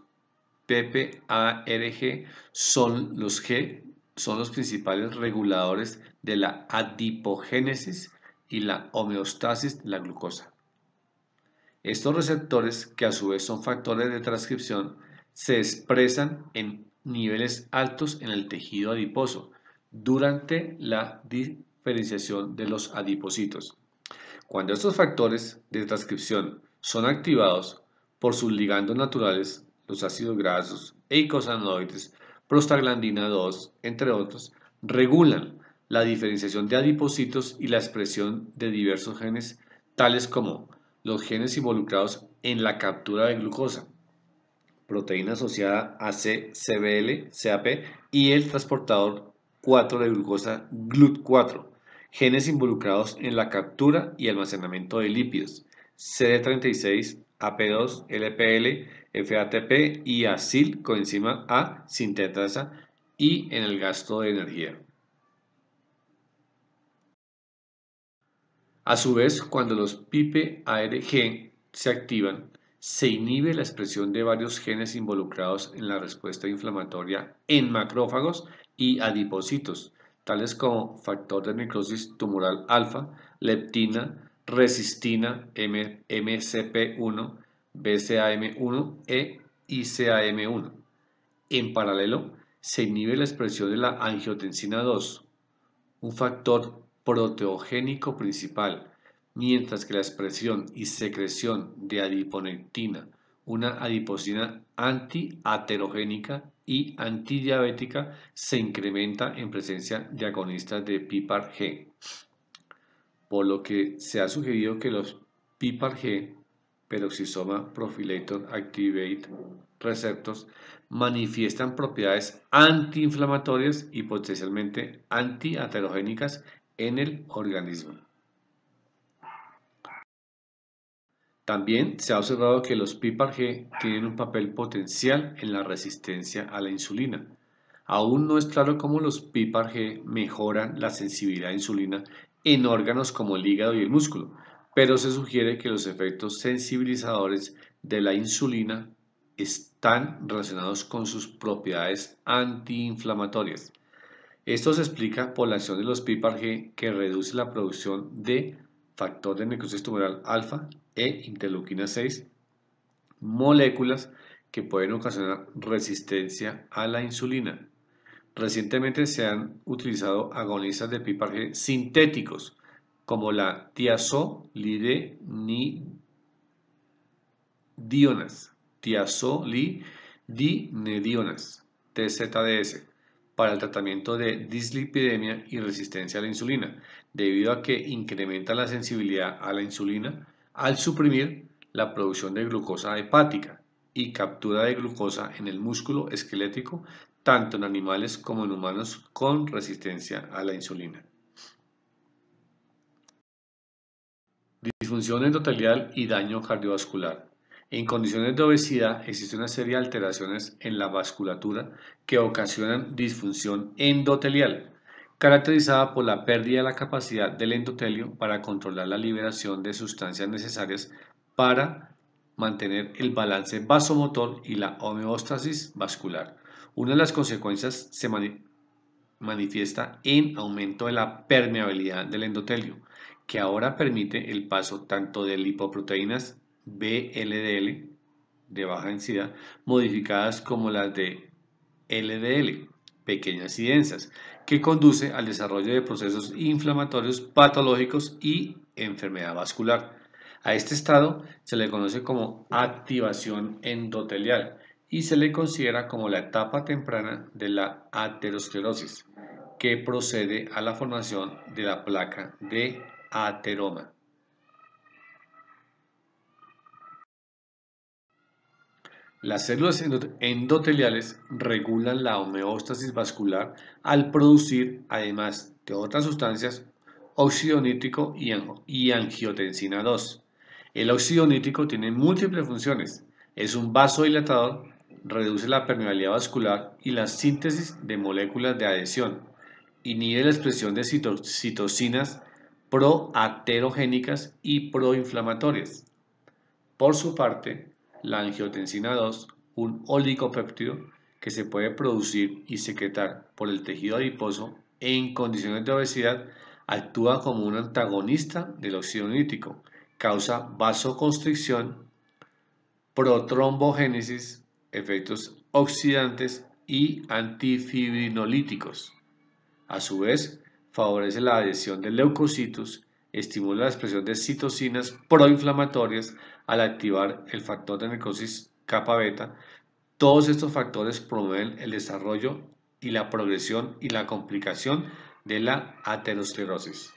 PPARG son los principales reguladores de la adipogénesis y la homeostasis de la glucosa. Estos receptores, que a su vez son factores de transcripción, se expresan en niveles altos en el tejido adiposo durante la diferenciación de los adipocitos. Cuando estos factores de transcripción son activados por sus ligandos naturales, los ácidos grasos, eicosanoides, prostaglandina 2, entre otros, regulan la diferenciación de adipocitos y la expresión de diversos genes, tales como los genes involucrados en la captura de glucosa, proteína asociada a CBL-CAP y el transportador 4 de glucosa GLUT4, genes involucrados en la captura y almacenamiento de lípidos, CD36, AP2, LPL, FATP y acil coenzima A sintetasa y en el gasto de energía. A su vez, cuando los PPARG se activan, se inhibe la expresión de varios genes involucrados en la respuesta inflamatoria en macrófagos y adipocitos, tales como factor de necrosis tumoral alfa, leptina, resistina, MCP1, BCAM1 e ICAM1. En paralelo, se inhibe la expresión de la angiotensina 2, un factor proteogénico principal, mientras que la expresión y secreción de adiponectina, una adiposina antiaterogénica y antidiabética, se incrementa en presencia de agonistas de PPAR-G, por lo que se ha sugerido que los PPAR-G, peroxisoma profilator activate receptors, manifiestan propiedades antiinflamatorias y potencialmente antiaterogénicas en el organismo. También se ha observado que los PPAR-G tienen un papel potencial en la resistencia a la insulina. Aún no es claro cómo los PPAR-G mejoran la sensibilidad a insulina en órganos como el hígado y el músculo, pero se sugiere que los efectos sensibilizadores de la insulina están relacionados con sus propiedades antiinflamatorias. Esto se explica por la acción de los PPAR-G, que reduce la producción de factor de necrosis tumoral alfa e interleuquina 6, moléculas que pueden ocasionar resistencia a la insulina. Recientemente se han utilizado agonistas de PPAR-G sintéticos como la tiazolidinedionas, TZDs, para el tratamiento de dislipidemia y resistencia a la insulina, debido a que incrementa la sensibilidad a la insulina al suprimir la producción de glucosa hepática y captura de glucosa en el músculo esquelético, tanto en animales como en humanos con resistencia a la insulina. Disfunción endotelial y daño cardiovascular. En condiciones de obesidad existe una serie de alteraciones en la vasculatura que ocasionan disfunción endotelial, caracterizada por la pérdida de la capacidad del endotelio para controlar la liberación de sustancias necesarias para mantener el balance vasomotor y la homeostasis vascular. Una de las consecuencias se manifiesta en aumento de la permeabilidad del endotelio, que ahora permite el paso tanto de lipoproteínas VLDL de baja densidad modificadas como las de LDL, pequeñas y densas, que conduce al desarrollo de procesos inflamatorios patológicos y enfermedad vascular. A este estado se le conoce como activación endotelial y se le considera como la etapa temprana de la aterosclerosis, que procede a la formación de la placa de ateroma. Las células endoteliales regulan la homeostasis vascular al producir, además de otras sustancias, óxido nítrico y angiotensina 2. El óxido nítrico tiene múltiples funciones. Es un vasodilatador, reduce la permeabilidad vascular y la síntesis de moléculas de adhesión, inhibe la expresión de citocinas proaterogénicas y proinflamatorias. Por su parte, la angiotensina 2, un oligopéptido que se puede producir y secretar por el tejido adiposo en condiciones de obesidad, actúa como un antagonista del óxido nítrico, causa vasoconstricción, protrombogénesis, efectos oxidantes y antifibrinolíticos. A su vez, favorece la adhesión de leucocitos, estimula la expresión de citocinas proinflamatorias al activar el factor de necrosis kappa beta. Todos estos factores promueven el desarrollo y la progresión y la complicación de la aterosclerosis.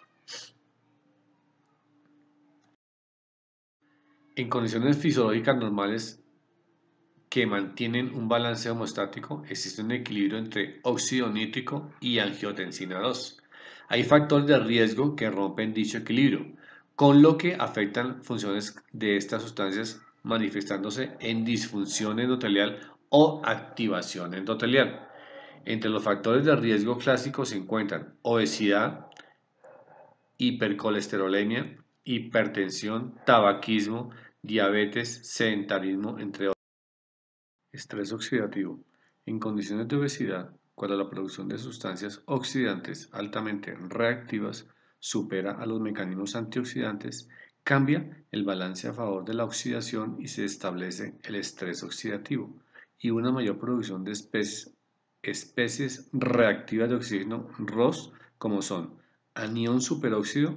En condiciones fisiológicas normales que mantienen un balance homostático, existe un equilibrio entre óxido nítrico y angiotensina 2. Hay factores de riesgo que rompen dicho equilibrio, con lo que afectan funciones de estas sustancias manifestándose en disfunción endotelial o activación endotelial. Entre los factores de riesgo clásicos se encuentran obesidad, hipercolesterolemia, hipertensión, tabaquismo, diabetes, sedentarismo, entre otros. Estrés oxidativo. En condiciones de obesidad, cuando la producción de sustancias oxidantes altamente reactivas supera a los mecanismos antioxidantes, cambia el balance a favor de la oxidación y se establece el estrés oxidativo y una mayor producción de especies reactivas de oxígeno ROS como son anión superóxido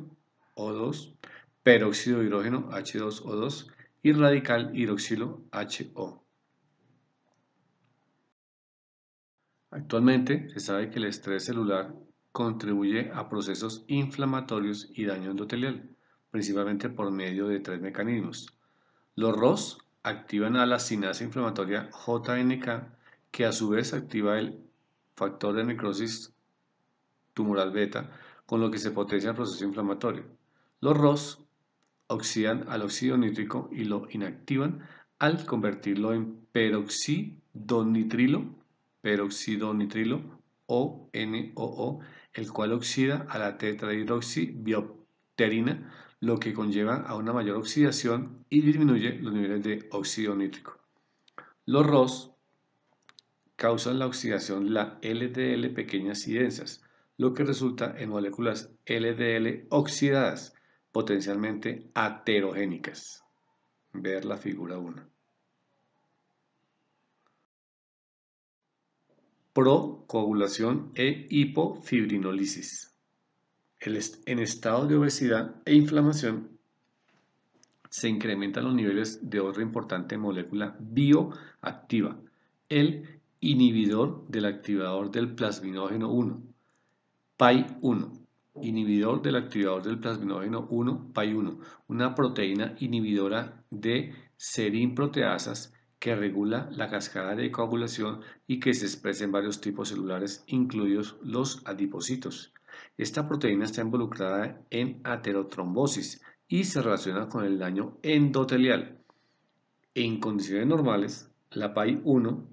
O2, peróxido de hidrógeno H2O2 y radical hidroxilo HO. Actualmente se sabe que el estrés celular contribuye a procesos inflamatorios y daño endotelial, principalmente por medio de tres mecanismos. Los ROS activan a la cinasa inflamatoria JNK, que a su vez activa el factor de necrosis tumoral beta, con lo que se potencia el proceso inflamatorio. Los ROS oxidan al óxido nítrico y lo inactivan al convertirlo en peroxidonitrilo o NOO, el cual oxida a la tetrahidroxibiopterina, lo que conlleva a una mayor oxidación y disminuye los niveles de óxido nítrico. Los ROS causan la oxidación de la LDL pequeñas y densas, lo que resulta en moléculas LDL oxidadas, potencialmente aterogénicas. Ver la figura 1. Procoagulación e hipofibrinolisis. En estado de obesidad e inflamación se incrementan los niveles de otra importante molécula bioactiva, el inhibidor del activador del plasminógeno 1, PAI-1, inhibidor del activador del plasminógeno 1, PAI-1, una proteína inhibidora de serin-proteasas que regula la cascada de coagulación y que se expresa en varios tipos celulares, incluidos los adipocitos. Esta proteína está involucrada en aterotrombosis y se relaciona con el daño endotelial. En condiciones normales, la PAI-1,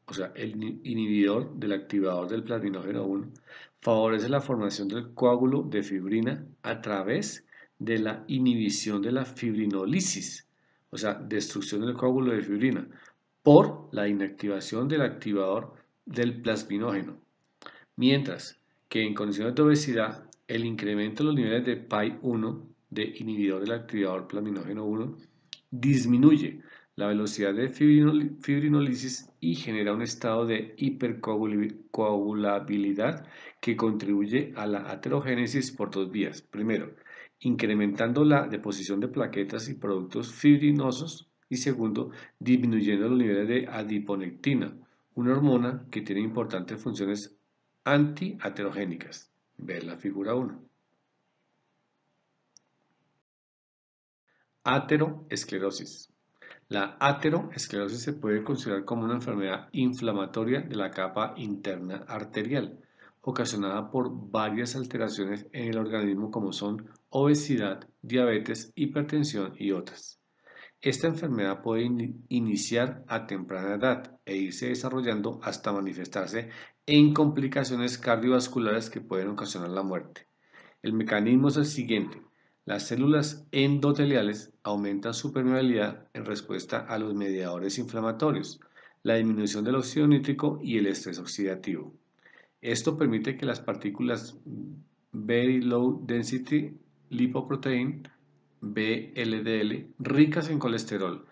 o sea, el inhibidor del activador del plasminógeno 1, favorece la formación del coágulo de fibrina a través de la inhibición de la fibrinólisis, o sea, destrucción del coágulo de fibrina, por la inactivación del activador del plasminógeno. Mientras que en condiciones de obesidad, el incremento de los niveles de PAI-1, de inhibidor del activador plasminógeno 1, disminuye la velocidad de fibrinólisis y genera un estado de hipercoagulabilidad que contribuye a la aterogénesis por dos vías. Primero, incrementando la deposición de plaquetas y productos fibrinosos y segundo, disminuyendo los niveles de adiponectina, una hormona que tiene importantes funciones antiaterogénicas. Ver la figura 1. Ateroesclerosis. La ateroesclerosis se puede considerar como una enfermedad inflamatoria de la capa interna arterial, ocasionada por varias alteraciones en el organismo como son obesidad, diabetes, hipertensión y otras. Esta enfermedad puede iniciar a temprana edad e irse desarrollando hasta manifestarse en complicaciones cardiovasculares que pueden ocasionar la muerte. El mecanismo es el siguiente. Las células endoteliales aumentan su permeabilidad en respuesta a los mediadores inflamatorios, la disminución del óxido nítrico y el estrés oxidativo. Esto permite que las partículas Very Low Density Lipoprotein VLDL ricas en colesterol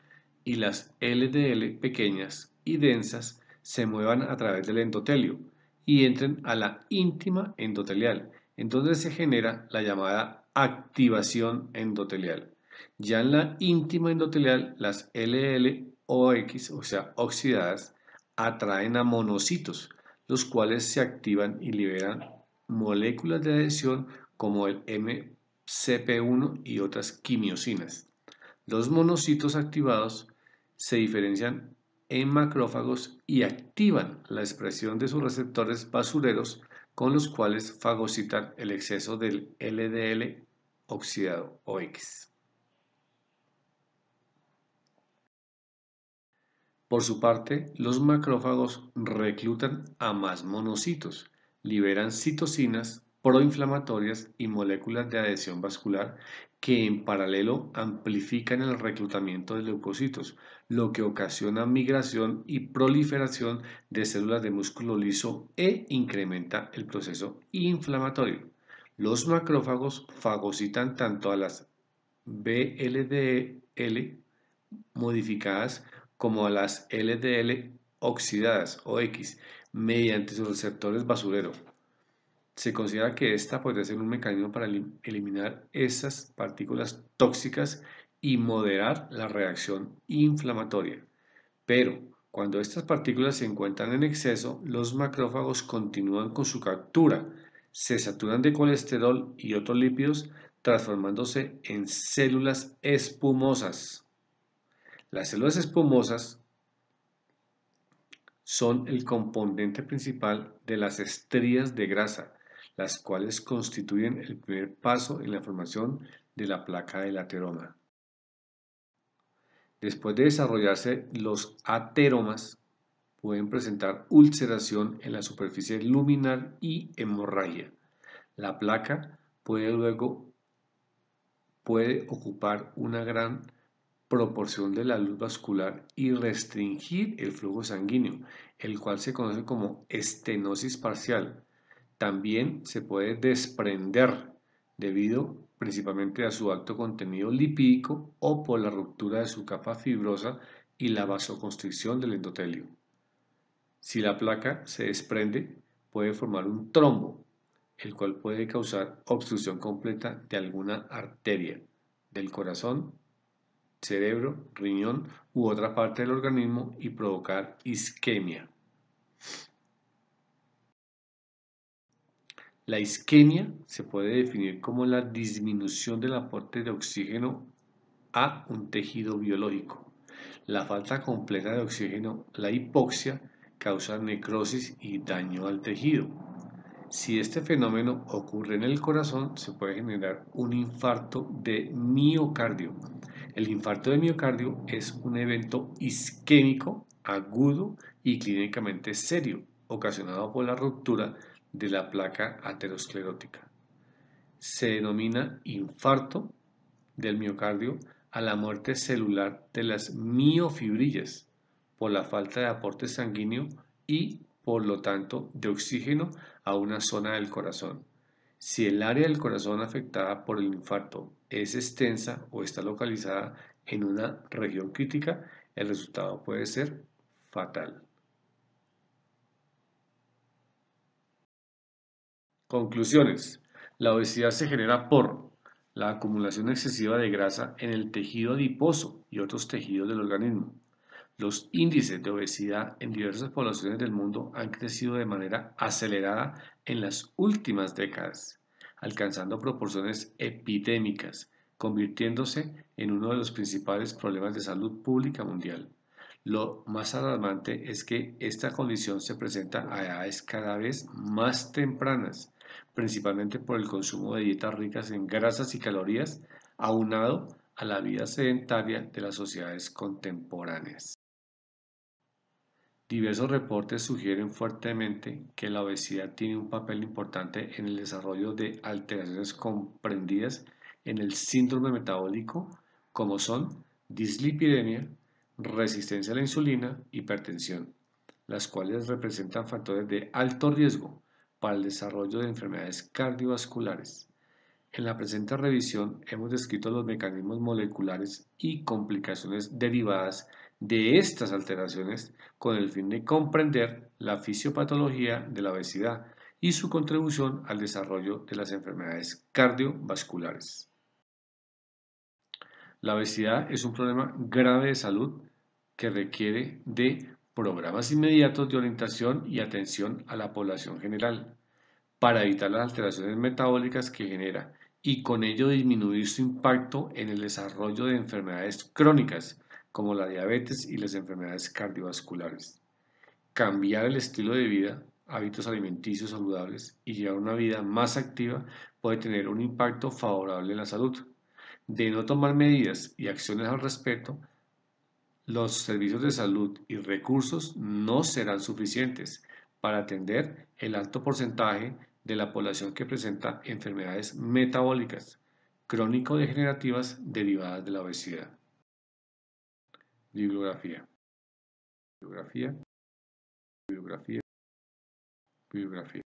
y las LDL pequeñas y densas se muevan a través del endotelio y entren a la íntima endotelial, en donde se genera la llamada activación endotelial. Ya en la íntima endotelial, las LLOX, o sea, oxidadas, atraen a monocitos, los cuales se activan y liberan moléculas de adhesión como el MCP1 y otras quimiosinas. Los monocitos activados se diferencian en macrófagos y activan la expresión de sus receptores basureros con los cuales fagocitan el exceso del LDL oxidado o X. Por su parte, los macrófagos reclutan a más monocitos, liberan citocinas, proinflamatorias y moléculas de adhesión vascular que en paralelo amplifican el reclutamiento de leucocitos, lo que ocasiona migración y proliferación de células de músculo liso e incrementa el proceso inflamatorio. Los macrófagos fagocitan tanto a las VLDL modificadas como a las LDL oxidadas o X mediante sus receptores basurero. Se considera que esta podría ser un mecanismo para eliminar esas partículas tóxicas y moderar la reacción inflamatoria. Pero cuando estas partículas se encuentran en exceso, los macrófagos continúan con su captura, se saturan de colesterol y otros lípidos, transformándose en células espumosas. Las células espumosas son el componente principal de las estrías de grasa, las cuales constituyen el primer paso en la formación de la placa del ateroma. Después de desarrollarse, los ateromas pueden presentar ulceración en la superficie luminar y hemorragia. La placa puede ocupar una gran proporción de la luz vascular y restringir el flujo sanguíneo, el cual se conoce como estenosis parcial. También se puede desprender debido principalmente a su alto contenido lipídico o por la ruptura de su capa fibrosa y la vasoconstricción del endotelio. Si la placa se desprende, puede formar un trombo, el cual puede causar obstrucción completa de alguna arteria del corazón, cerebro, riñón u otra parte del organismo y provocar isquemia. La isquemia se puede definir como la disminución del aporte de oxígeno a un tejido biológico. La falta completa de oxígeno, la hipoxia, causa necrosis y daño al tejido. Si este fenómeno ocurre en el corazón, se puede generar un infarto de miocardio. El infarto de miocardio es un evento isquémico agudo y clínicamente serio, ocasionado por la ruptura de la placa aterosclerótica. Se denomina infarto del miocardio a la muerte celular de las miofibrillas por la falta de aporte sanguíneo y, por lo tanto, de oxígeno a una zona del corazón. Si el área del corazón afectada por el infarto es extensa o está localizada en una región crítica, el resultado puede ser fatal. Conclusiones. La obesidad se genera por la acumulación excesiva de grasa en el tejido adiposo y otros tejidos del organismo. Los índices de obesidad en diversas poblaciones del mundo han crecido de manera acelerada en las últimas décadas, alcanzando proporciones epidémicas, convirtiéndose en uno de los principales problemas de salud pública mundial. Lo más alarmante es que esta condición se presenta a edades cada vez más tempranas, principalmente por el consumo de dietas ricas en grasas y calorías, aunado a la vida sedentaria de las sociedades contemporáneas. Diversos reportes sugieren fuertemente que la obesidad tiene un papel importante en el desarrollo de alteraciones comprendidas en el síndrome metabólico, como son dislipidemia, resistencia a la insulina, hipertensión, las cuales representan factores de alto riesgo para el desarrollo de enfermedades cardiovasculares. En la presente revisión hemos descrito los mecanismos moleculares y complicaciones derivadas de estas alteraciones con el fin de comprender la fisiopatología de la obesidad y su contribución al desarrollo de las enfermedades cardiovasculares. La obesidad es un problema grave de salud que requiere de programas inmediatos de orientación y atención a la población general para evitar las alteraciones metabólicas que genera y con ello disminuir su impacto en el desarrollo de enfermedades crónicas como la diabetes y las enfermedades cardiovasculares. Cambiar el estilo de vida, hábitos alimenticios saludables y llevar una vida más activa puede tener un impacto favorable en la salud. De no tomar medidas y acciones al respecto, los servicios de salud y recursos no serán suficientes para atender el alto porcentaje de la población que presenta enfermedades metabólicas crónico-degenerativas derivadas de la obesidad. Bibliografía. Bibliografía. Bibliografía. Bibliografía.